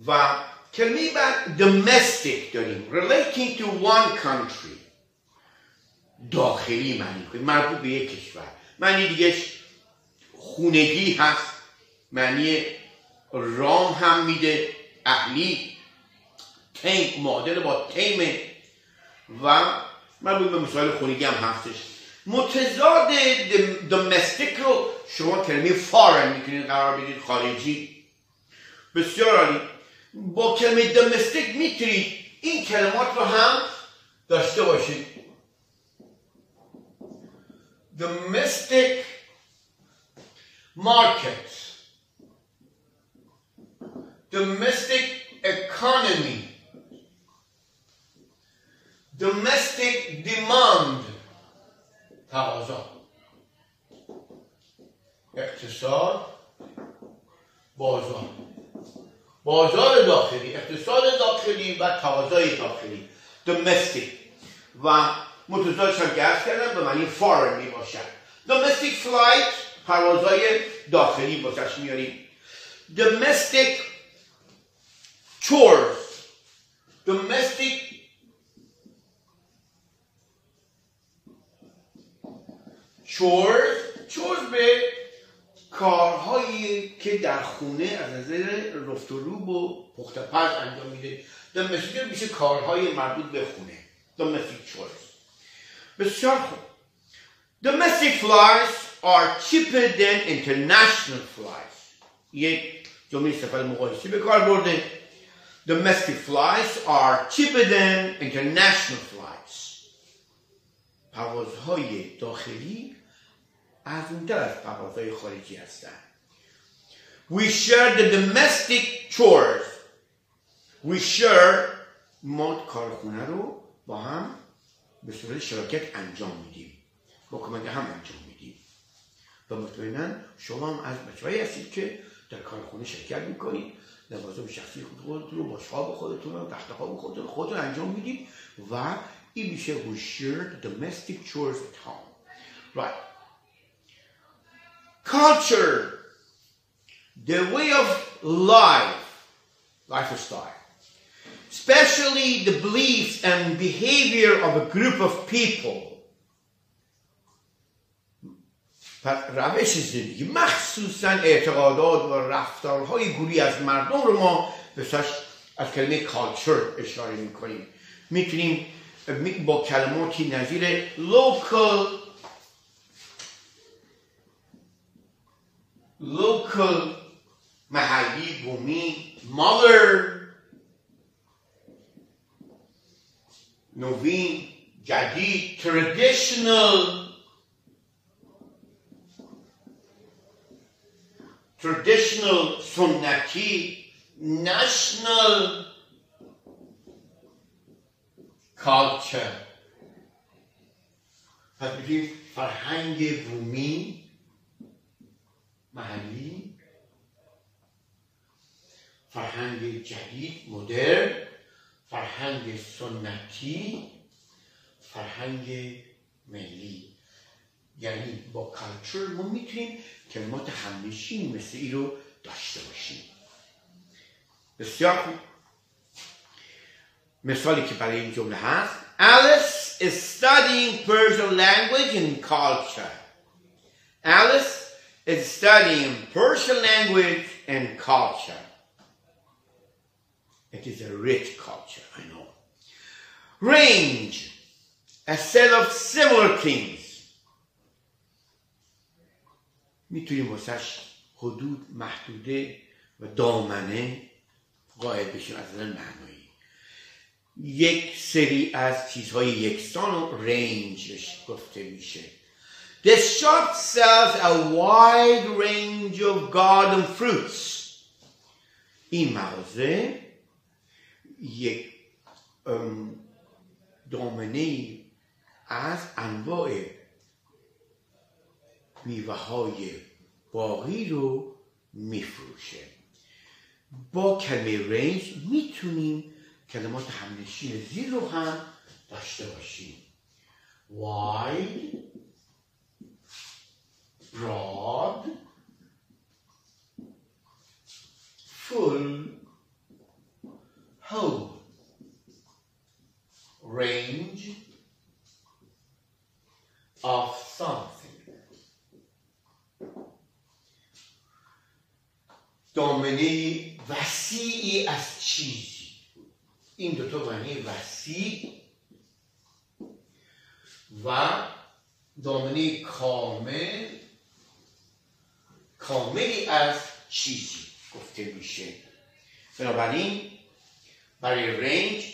و کلمه بعد domestic داریم. Relating to one country. داخلی معنی کنیم. مربوط به یک کشور. معنی دیگهش خونگی هست. معنی رام هم میده. اهلی. تیم معادل با تیم و مربوط به مسائل خونگی هم هستش. متضاد domestic رو شما کلمه foreign میتونید قرار بدید، خارجی. بسیار عالی. با کلمه domestic میتونید این کلمات رو هم داشته باشید. Domestic market, domestic economy, domestic demand، تقاضا، اقتصاد، بازار، بازار داخلی، اقتصاد داخلی و تقاضای داخلی، domestic. و متضادش هم که عرض کردم به معنی foreign می باشد. domestic flight، پروازهای داخلی باشش میاریم. domestic chores، domestic chores به کارهایی که در خونه از نظر رفت و روب و پخت و پز انجام میده. domestic میشه کارهای مربوط به خونه. domestic chores. بسیار خوب. domestic flies are cheaper than international flies. یک جمله صفت مقایسی به کار برده. domestic flights are cheaper than international flights. پروازهای داخلی ارزان‌تر از پروازهای خارجی هستند. We share the domestic chores. We share ما کار خونه رو با هم به صورت شراکت انجام میدیم. با کمک هم انجام میدیم. و مطمئنا شما هم از بچه‌هایی هستید که در کار خونه شرکت میکنید. لوازم شخصی خودتون رو، باشقاب خودتون رو، تخت خواب خودتون انجام میدید و این میشه we share the domestic chores at home. Right. Culture, the way of life, lifestyle, especially the beliefs and behavior of a group of people. روش زندگی مخصوصا اعتقادات و رفتارهای گروهی از مردم رو ما بسش از کلمه کالچر اشاره میکنیم. میتونیم با کلماتی نظیر local محلی بومی mother نوین جدید traditional سنتی national culture. پس میگیم فرهنگ بومی محلی، فرهنگ جدید مدرن، فرهنگ سنتی، فرهنگ ملی. یعنی با کالچر ما میتونیم کلمات همنشین مثل این رو داشته باشیم. بسیار خوب. مثالی که برای این جمله هست Alice is studying Persian language and culture. Alice is studying Persian language and culture. It is a rich culture, I know. Range, a set of similar things. میتونیم واسش حدود محدوده و دامنه قائل بشیم از نظر معنایی. یک سری از چیزهای یکسان و رنجش گفته میشه. The shop sells a wide range of garden fruits. این مغازه یک دامنه از انواع میوه های باغی رو میفروشه. با کلمه رنج میتونیم کلمات همنشین زیر رو هم داشته باشیم. wide, broad, full, whole, range of something. دامنه وسیعی از چیزی. این دوتا معنی وسیع و دامنه کاملی از چیزی گفته میشه. بنابراین برای رنج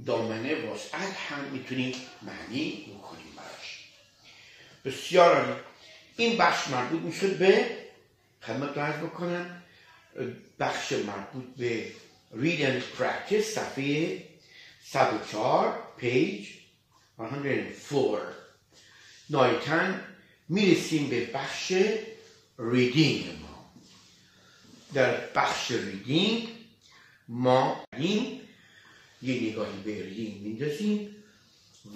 دامنه وسعت هم میتونیم معنی بکنیم براش. بسیار عالی. این بخش مربوط میشد به خدمت عرض بکنم بخش مربوط به Read and Practice صفحه 104 page 104. نهایتاً میرسیم به بخش ریدینگ ما. در بخش ریدینگ ما یه نگاهی به ریدینگ میندازیم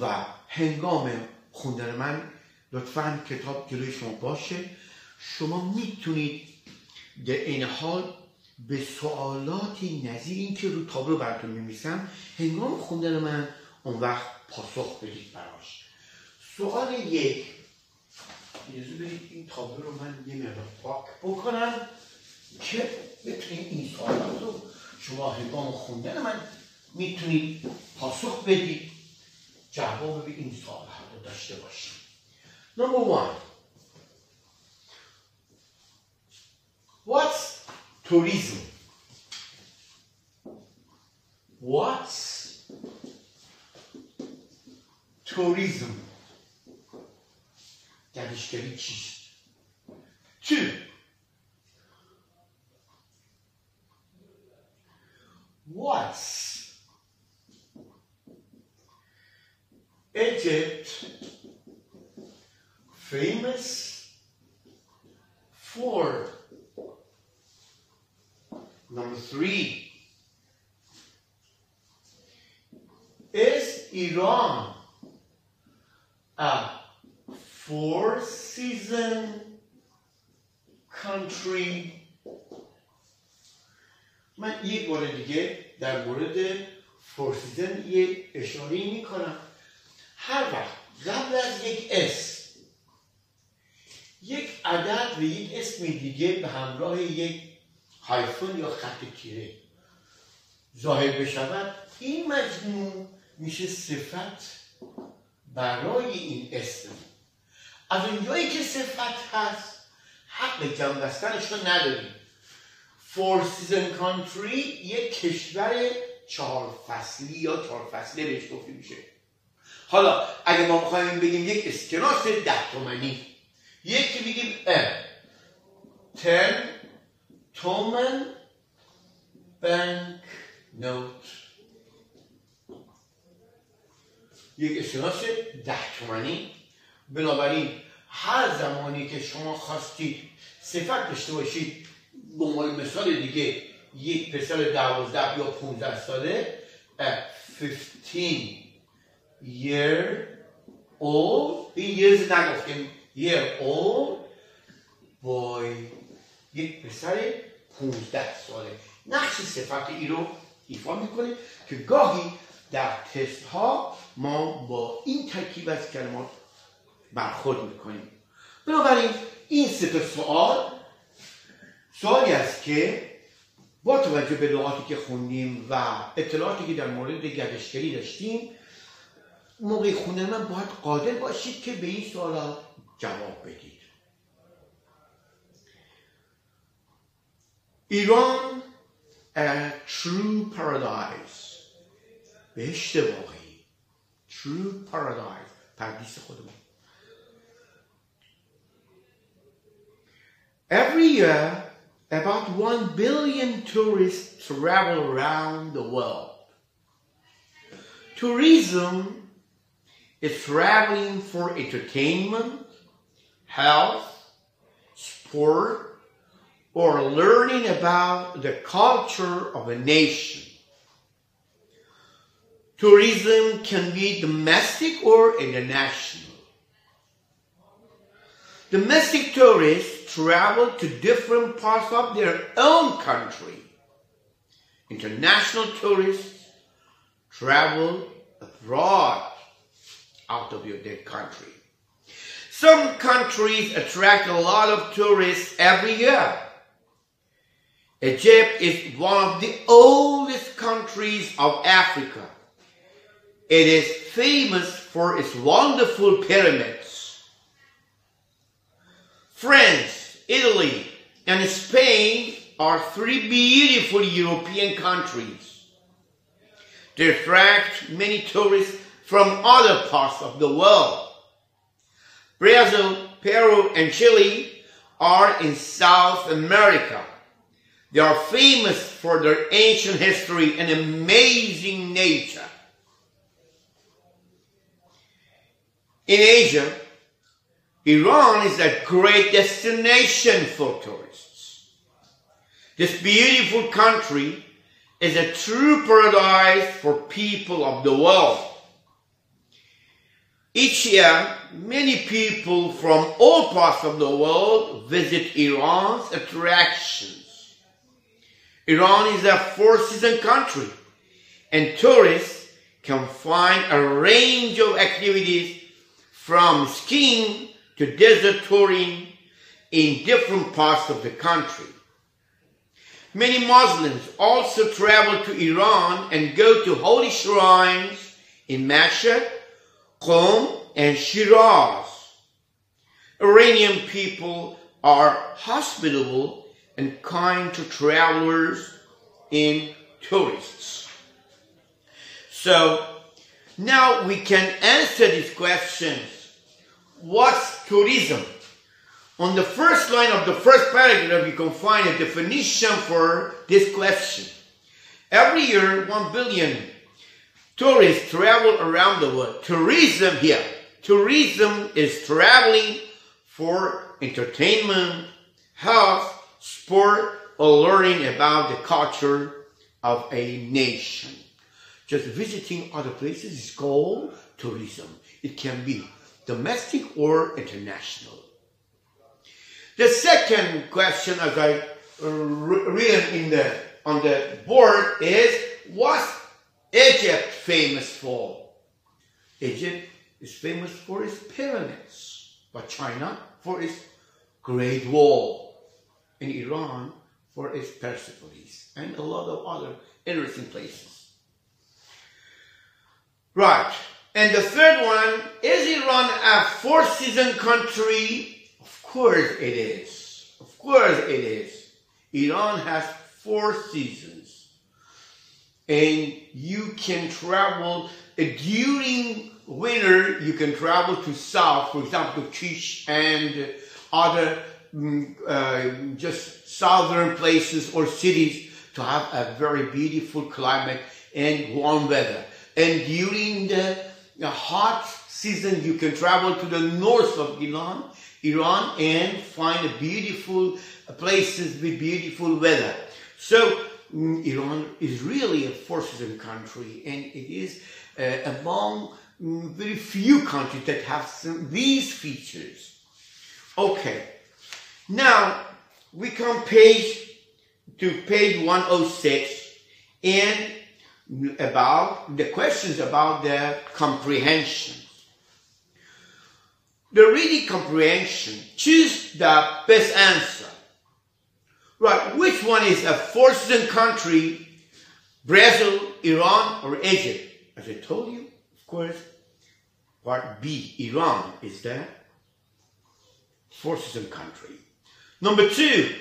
و هنگام خوندن من لطفاً کتاب جلوی شما باشه. شما میتونید در این حال به سوالاتی نظیر این که رو تابلو براتون می‌نویسم هنگام خوندن من اون وقت پاسخ بدید براش. سوال یک، اجازه بدید این تابلو رو من یه مقدار پاک بکنم که بتونید این سوالات رو شما هنگام خوندن من میتونید پاسخ بدید، جواب به این سوال رو داشته باشید. Number 1. What's tourism? What's tourism? گردشگری چیست؟ 2. What's Egypt famous for? Number 3. Is Iran a 4-season country? من یک بار دیگه در مورد 4 season یک اشاره می کنم. هر وقت قبل از یک اسم یک عدد و یک اسم دیگه به همراه یک هایفن یا خط تیره ظاهر بشود، این مجموع میشه صفت برای این اسم. از اونجایی که صفت هست حق جمع بستنش رو نداریم. 4 season country یک کشور 4 فصلی یا 4 فصله بهش گفته میشه. حالا اگه ما بخوایم بگیم یک اسکناس 10 تومانی، یکی بگیم 10 تومن بانک نوت، یک اسکناس 10 تومانی. بنابراین هر زمانی که شما خواستید صفت داشته باشید، به عنوان مثال دیگه یک پسر 12 یا 15 ساله 15 year old، این years نگفتیم، year old boy، یک پسر 15 ساله. نقش صفت ای رو ایفا میکنه که گاهی در تست ها ما با این ترکیب از کلمات برخورد میکنیم. بنابراین این سه سوالی است که با توجه به لغاتی که خوندیم و اطلاعاتی که در مورد گردشگری داشتیم، موقع خوندن من باید قادر باشید که به این سوالا جواب بدید. ایران a true paradise، بهشت واقعی، true paradise، پردیس خودمون. Every year about 1 billion tourists travel around the world. Tourism is traveling for entertainment, health, sport, or learning about the culture of a nation. Tourism can be domestic or international. Domestic tourists travel to different parts of their own country. International tourists travel abroad, out of their country. Some countries attract a lot of tourists every year. Egypt is one of the oldest countries of Africa. It is famous for its wonderful pyramids. France, Italy, and Spain are 3 beautiful European countries. They attract many tourists from other parts of the world. Brazil, Peru, and Chile are in South America. They are famous for their ancient history and amazing nature. In Asia, Iran is a great destination for tourists. This beautiful country is a true paradise for people of the world. Each year, many people from all parts of the world visit Iran's attractions. Iran is a 4-season country, and tourists can find a range of activities from skiing to desert touring in different parts of the country. Many Muslims also travel to Iran and go to holy shrines in Mashhad, Qom, and Shiraz. Iranian people are hospitable and kind to travelers and tourists. So now we can answer these questions. What's tourism? On the first line of the first paragraph, you can find a definition for this question. Every year, 1 billion tourists travel around the world. Tourism here. Tourism is traveling for entertainment, health, sport, or learning about the culture of a nation. Just visiting other places is called tourism. It can be domestic or international. The second question, as I read on the board, is what's Egypt famous for? Egypt is famous for its pyramids, but China for its Great Wall, and Iran for its Persepolis, and a lot of other interesting places. Right, and the third one, is Iran a four-season country? Of course it is. Of course it is. Iran has 4 seasons. And you can travel during winter, you can travel to south, for example, to Kish and other just southern places or cities to have a very beautiful climate and warm weather. And during the hot season, you can travel to the north of Iran and find beautiful places with beautiful weather. So Iran is really a four-season country, and it is among very few countries that have these features. Okay, now we come to page 106 and about the questions about the comprehension. The reading comprehension, choose the best answer. Right, which one is a four-season country? Brazil, Iran, or Egypt? As I told you, of course, part B, Iran is the four-season country. Number 2,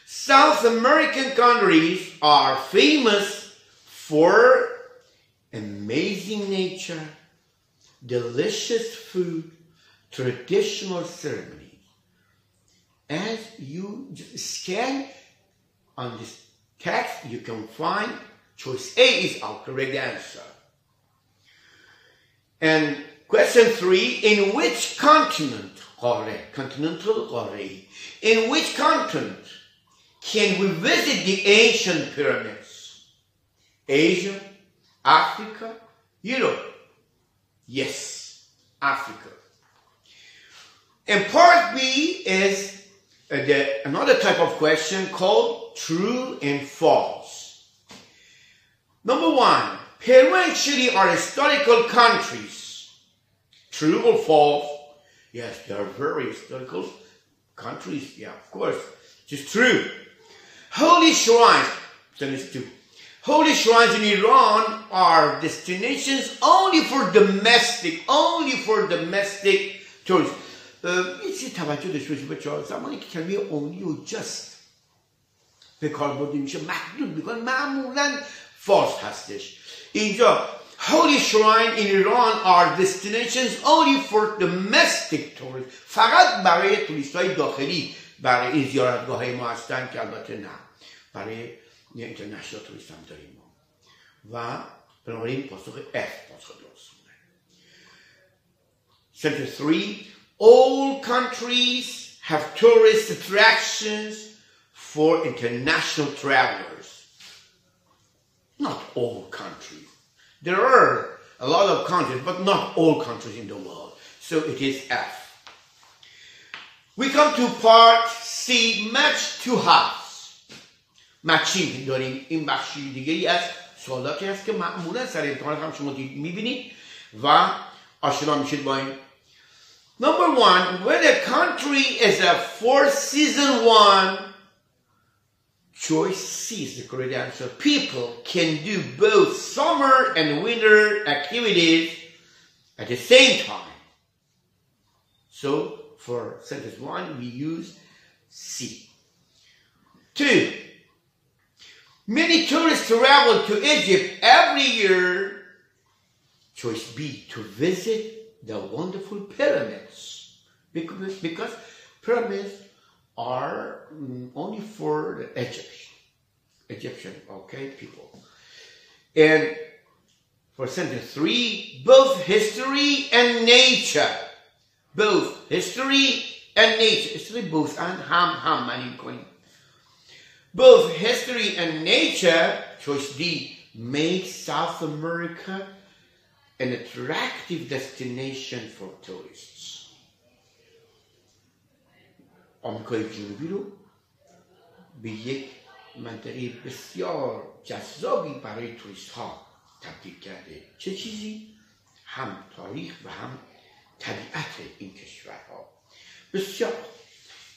South American countries are famous for amazing nature, delicious food, traditional ceremonies. As you scan on this text, you can find choice A is our correct answer. And question 3, in which continent, continental, in which continent can we visit the ancient pyramids? Asia, Africa, Europe? Yes, Africa. And part B is another type of question called true and false. Number 1, Peru and Chile are historical countries. True or false? Yes, they are very historical countries. Yeah, of course. It's true. Holy shrines. Holy shrines in Iran are destinations only for domestic tourists. یه چیزی توجه داشته باشید بچه‌ها، زمانی که کلمه only و just به کار برده میشه محدود میکنه، معمولا false هستش. اینجا holy shrine in Iran are destinations only for domestic tourists. فقط برای توریست‌های داخلی برای این زیارتگاه‌های ما هستن که البته نه، برای اینترنشنال توریست هم داریم ما. و بنابراین پاسخ F پاسخ درست بوده. Sentence 3, all countries have tourist attractions for international travelers. Not all countries. There are a lot of countries, but not all countries in the world. So it is F. We come to part C, match two halves. Matching داریم. این بخشی دیگه ای از سوالاتی هست که معمولا سر امتحانات هم شما میبینید و آشنا میشید با این. Number 1, when a country is a four-season one, Choice C is the correct answer. People can do both summer and winter activities at the same time. So for sentence 1, we use C. 2. Many tourists travel to Egypt every year. Choice B, to visit the wonderful pyramids. Because pyramids are only for the Egyptian, okay, people. And for sentence 3, both history and nature. Both history and nature. History both and ham many coin. Both history and nature, choice D, make South America an attractive destination for tourists. آمریکای جنوبی رو به یک منطقه بسیار جذابی برای توریست ها تبدیل کرده. چه چیزی؟ هم تاریخ و هم طبیعت این کشورها. بسیار.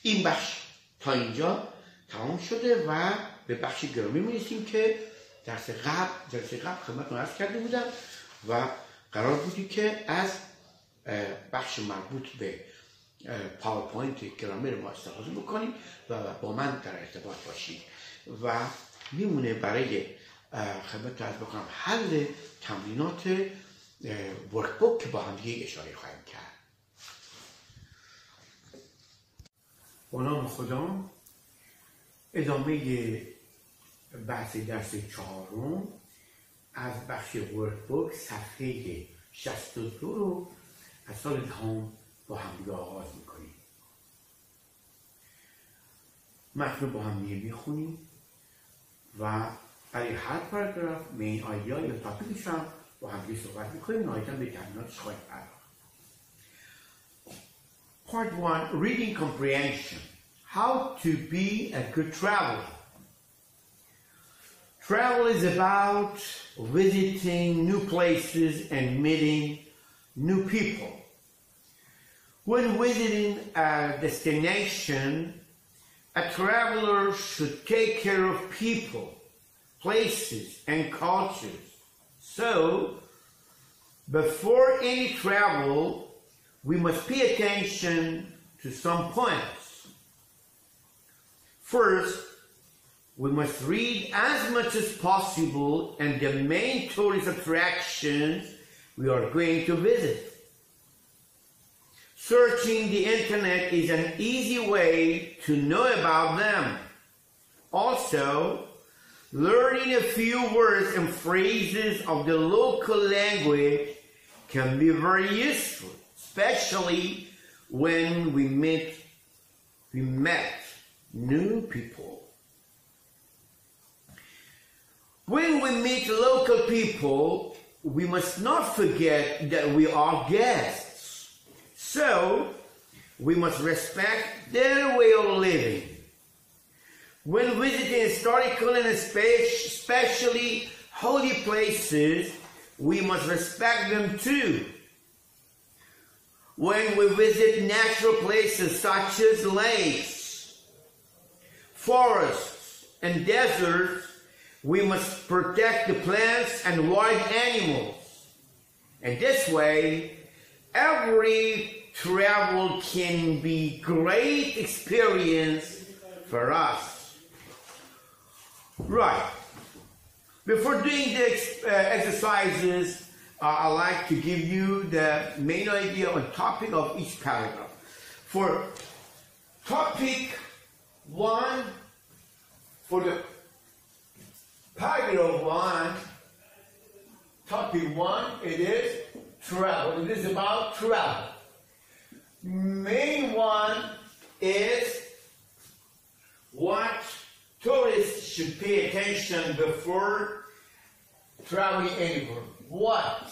این بخش تا اینجا تمام شده و به بخش گرامی میرسیم که جلسه قبل خدمتتون عرض کرده بودم و قرار بودی که از بخش مربوط به پاورپوینت گرامر ما استفاده بکنیم و با من در ارتباط باشید و میمونه برای خدمتتون عرض بکنم حل تمرینات ورکبوک که با هم دیگه اشاره خواهیم کرد. با نام خدا، ادامه بحث درس 4 از بخش ورکبوک صفحه 62 رو از سال 10 با هم دیگه آغاز میکنیم. متن رو با هم دیگه میخونیم و برای هر پاراگراف مین آیدیا یا تاپیکش هم با هم دیگه صحبت میکنیم. نهایتاً به تمریناتش خواهیم پرداخت. Part 1, Reading Comprehension. How to be a good traveler. Travel is about visiting new places and meeting new people. When visiting a destination, a traveler should take care of people, places, and cultures. So, before any travel, we must pay attention to some points. First, we must read as much as possible and the main tourist attractions we are going to visit. Searching the internet is an easy way to know about them. Also, learning a few words and phrases of the local language can be very useful, especially when we met new people. When we meet local people, we must not forget that we are guests. So, we must respect their way of living. When visiting historical and especially holy places, we must respect them too. When we visit natural places such as lakes, forests, and deserts, we must protect the plants and wild animals. And this way, every travel can be great experience for us. Right. Before doing the exercises, I'd like to give you the main idea on topic of each paragraph. For topic 1, for the paragraph 1, topic 1, it is travel. It is about travel. Main one is what tourists should pay attention before traveling anywhere. What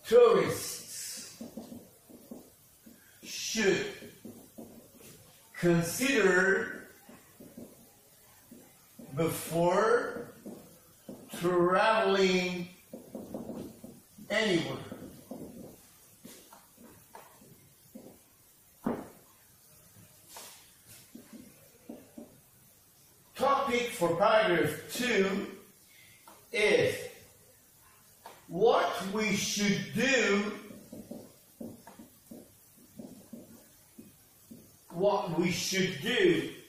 tourists should consider before traveling anywhere. paragraph 2 is what we should do,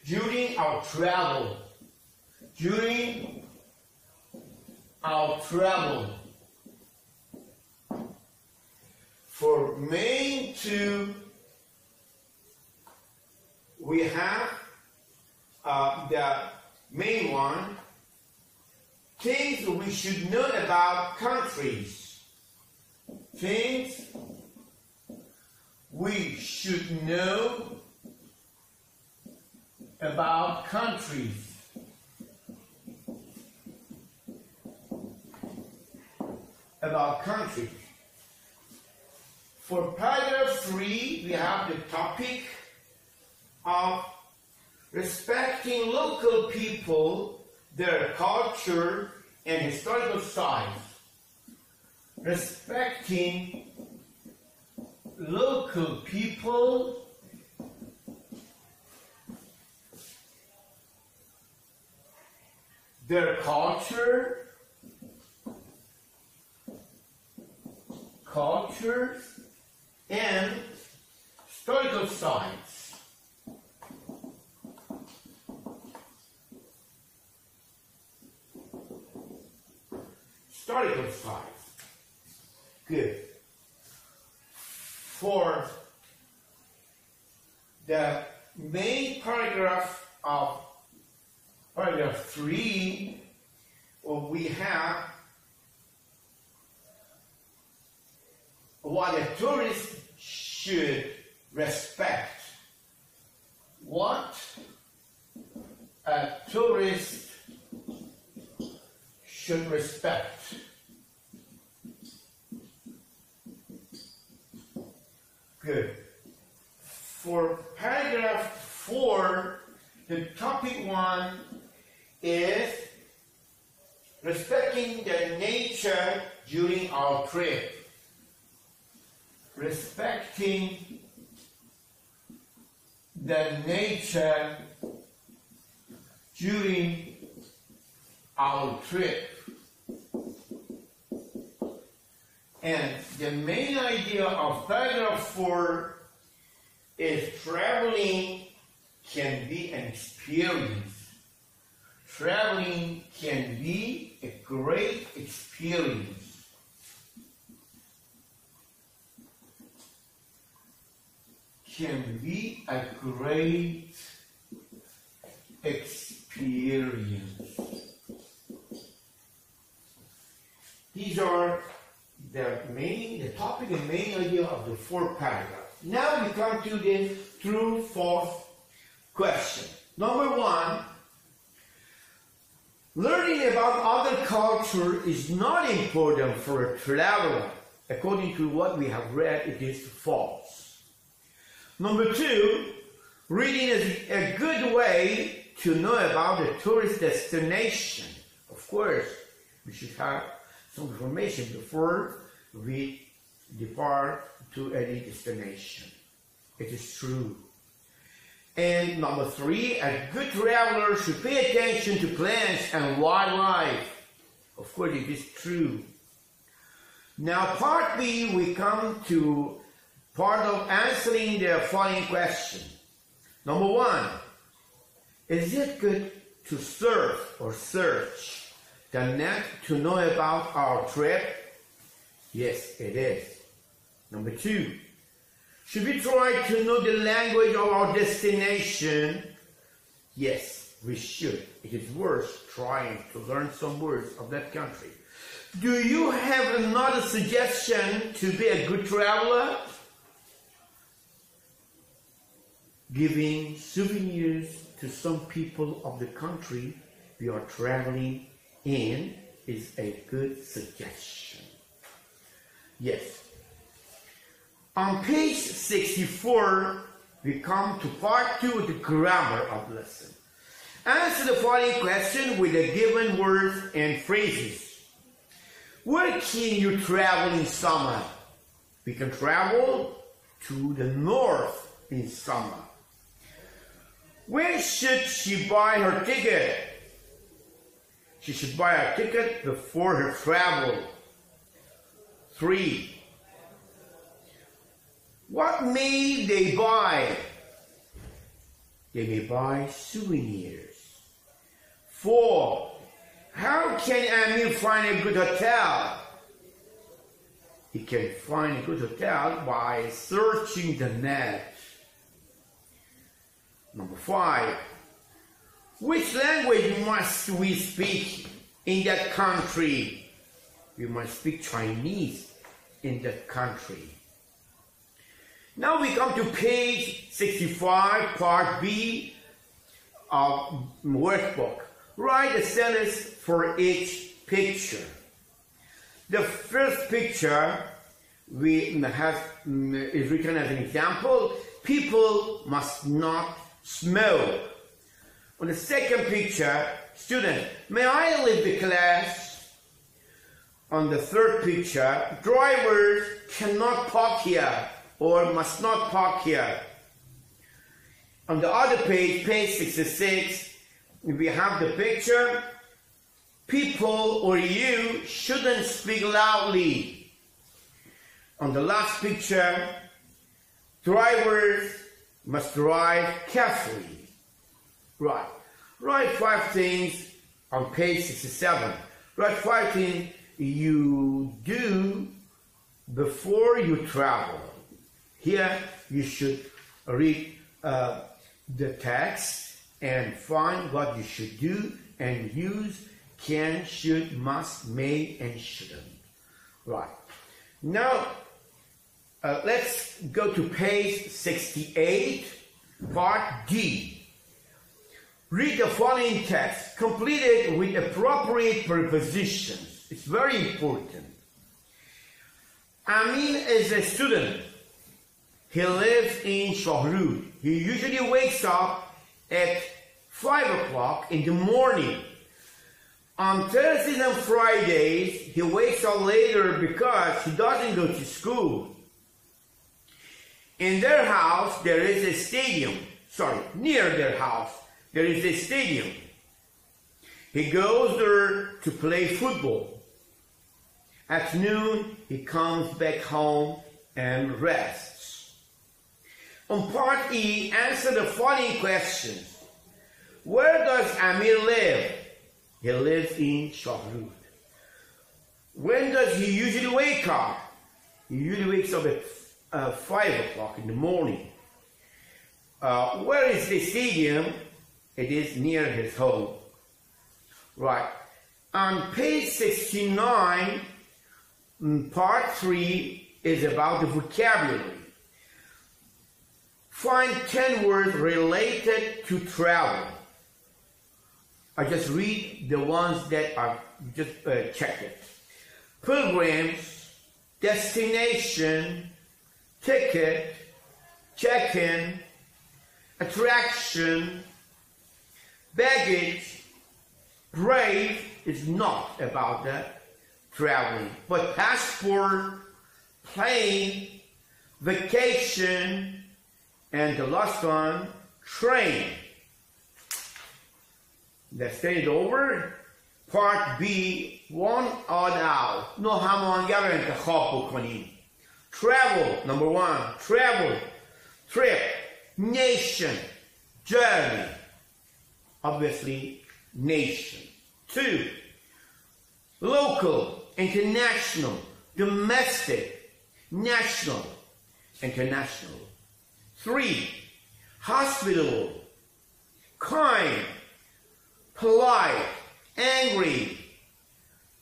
during our travel. For main 2, we have the main one, things we should know about countries. Things we should know about countries. For paragraph 3, we have the topic of respecting local people, their culture, and historical sites. Respecting local people, their cultures, and historical sites. Good. For the main paragraph of paragraph 3, we have what a tourist should respect. What a tourist should respect. Good. For paragraph 4, the topic 1 is respecting the nature during our trip. Respecting the nature during our trip. And the main idea of paragraph 4 is traveling can be an experience. Traveling can be a great experience. Can be a great experience. These are the topic and main idea of the 4 paragraphs. Now we come to the true false question. Number 1, learning about other culture is not important for a traveler. According to what we have read, it is false. Number 2, reading is a good way to know about the tourist destination. Of course, we should have some information before we depart to any destination. It is true. And number 3, a good traveler should pay attention to plants and wildlife. Of course, it is true. Now, part B, we come to part of answering the following question. Number 1, is it good to surf or search the net to know about our trip? Yes, it is. Number 2, should we try to know the language of our destination? Yes, we should. It is worth trying to learn some words of that country. Do you have another suggestion to be a good traveler? Giving souvenirs to some people of the country we are traveling in is a good suggestion. Yes. On page 64, we come to part 2 of the grammar of the lesson. Answer the following question with the given words and phrases. Where can you travel in summer? We can travel to the north in summer. When should she buy her ticket? She should buy a ticket before her travel. 3. What may they buy? They may buy souvenirs. 4. How can Amir find a good hotel? He can find a good hotel by searching the net. Number 5. Which language must we speak in that country? We must speak Chinese in that country. Now we come to page 65, part B of workbook. Write a sentence for each picture. The first picture is written as an example. People must not smoke. On the second picture, student, may I leave the class? On the third picture, drivers cannot park here or must not park here. On the other page, page 66, we have the picture. People or you shouldn't speak loudly. On the last picture, drivers must drive carefully. Right. Write 5 things on page 67. Write 5 things you do before you travel. Here you should read the text and find what you should do and use can, should, must, may, and shouldn't. Right. Now, let's go to page 68, part D. Read the following text. Complete it with appropriate prepositions. It's very important. Amin is a student. He lives in Shahrud. He usually wakes up at 5 o'clock in the morning. On Thursdays and Fridays, he wakes up later because he doesn't go to school. In their house, there is a stadium. Near their house, there is a stadium. He goes there to play football. At noon, he comes back home and rests. On part E, answer the following questions. Where does Amir live? He lives in Shahrud. When does he usually wake up? He usually wakes up at 5 o'clock in the morning. Where is the stadium? It is near his home. Right. On page 69, part 3 is about the vocabulary. Find 10 words related to travel. I just read the ones that I just checked it. Pilgrims, destination, ticket, check-in, attraction, baggage. Brave is not about that traveling, but passport, plane, vacation, and the last one, train. Let's say it over. Part B, one odd out. No همانگر رو انتخاب بکنیم. Travel, number 1. Travel, trip, nation, journey. Obviously, nation. 2. Local, international, domestic, national, international. 3. Hospitable, kind, polite, angry,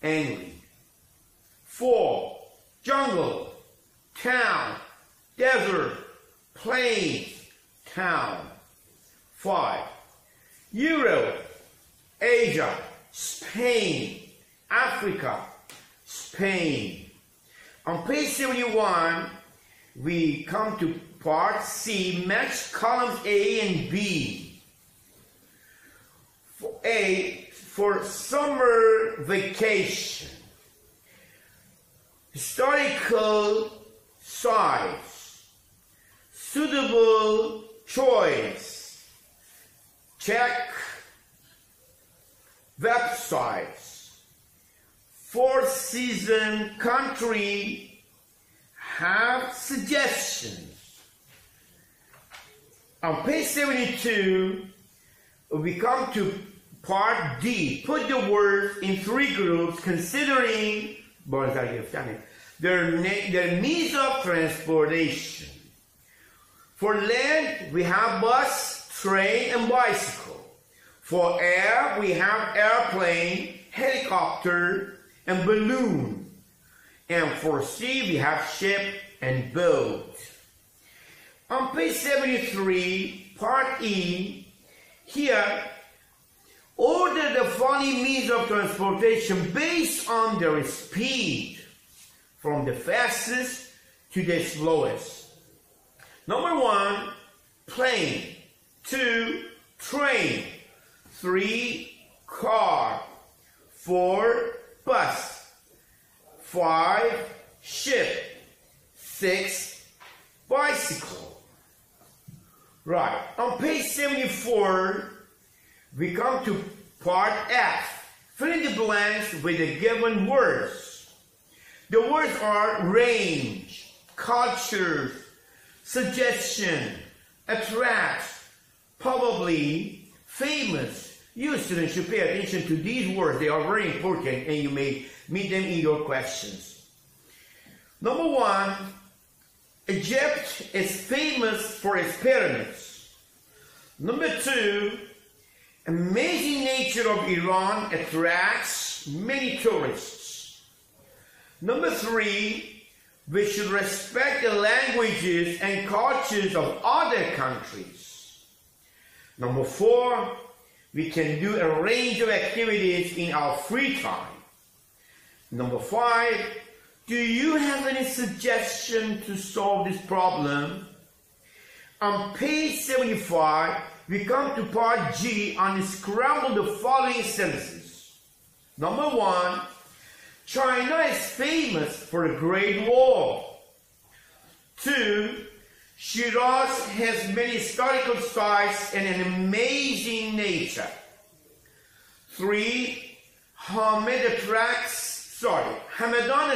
angry. 4. Jungle, town, desert, plains, town. 5. Europe, Asia, Spain, Africa, Spain. On page 71, we come to part C, match columns A and B. For A, for summer vacation. Historical size. Suitable choice. Check. websites, four-season country have suggestions. On page 72, we come to part D. Put the words in three groups considering their means of transportation. For land, we have bus, train, and bicycle. For air, we have airplane, helicopter, and balloon. And for sea, we have ship and boat. On page 73, part E, here, order the following means of transportation based on their speed, from the fastest to the slowest. Number 1, plane. 2, train. 3, car. 4, bus. 5, ship. 6, bicycle. Right. On page 74, we come to part F. Fill in the blanks with the given words. The words are range, culture, suggestion, attract, probably, famous. You students should pay attention to these words. They are very important and you may meet them in your questions. Number 1, Egypt is famous for its pyramids. Number 2, amazing nature of Iran attracts many tourists. Number 3, we should respect the languages and cultures of other countries. Number 4, we can do a range of activities in our free time. Number 5, do you have any suggestion to solve this problem? On page 75, we come to part G and scramble the following sentences. Number 1, China is famous for the Great Wall. 2, Shiraz has many historical sites and an amazing nature. 3, Hamadan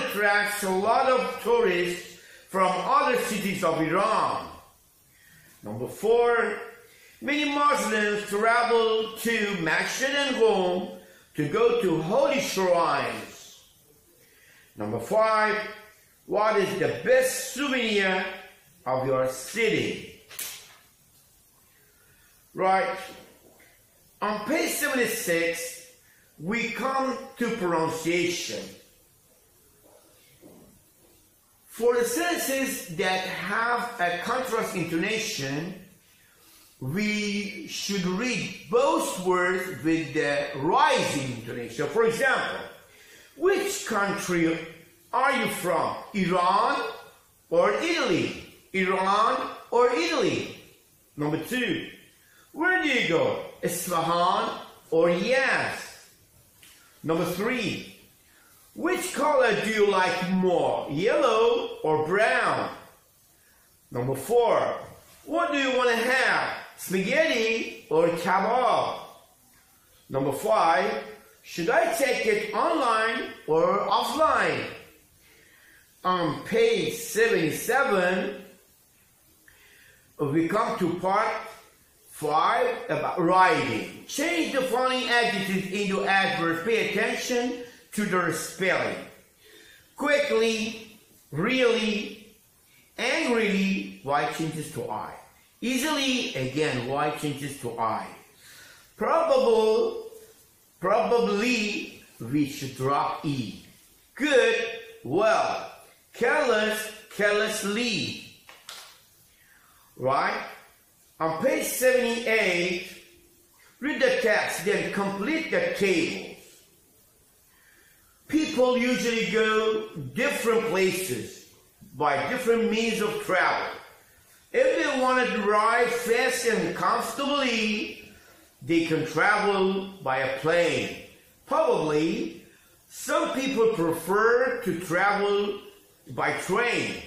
attracts a lot of tourists from other cities of Iran. Number 4, many Muslims travel to Masjid and Rome to go to holy shrines. Number 5, what is the best souvenir of your city? Right. On page 76, we come to pronunciation. For the sentences that have a contrast intonation, we should read both words with the rising intonation. For example, which country are you from? Iran or Italy? Iran or Italy? Number 2, where do you go? Isfahan or Yazd? Number 3, which color do you like more? Yellow or brown? Number 4, what do you want to have? Spaghetti or kebab? Number 5, should I take it online or offline? On page 77, we come to part 5 about writing. Change the following adjectives into adverbs. Pay attention to their spelling. Quickly, really, angrily, Y changes to I. Easily, again, Y changes to I. Probably, we should drop E. Good, well. Careless, carelessly. Right? On page 78, read the text, then complete the tables. People usually go different places by different means of travel. If they want to drive fast and comfortably, they can travel by a plane. Probably, some people prefer to travel by train.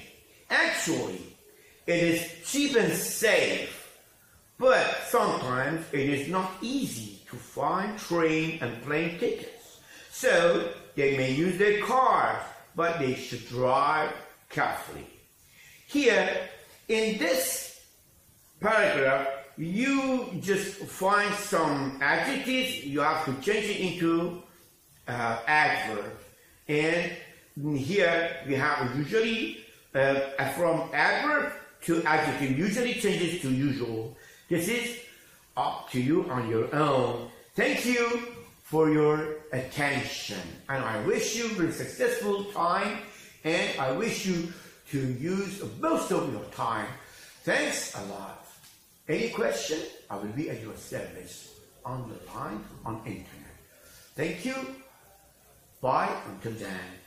Actually, it is cheap and safe. But sometimes it is not easy to find train and plane tickets. So they may use their cars, but they should drive carefully. Here, in this paragraph, you just find some adjectives. You have to change it into adverb. And here we have usually from adverb to adjective usually changes to usual. This is up to you on your own. Thank you for your attention, and I wish you a very successful time, and I wish you to use most of your time. Thanks a lot. Any question? I will be at your service on the line on internet. Thank you. Bye until then.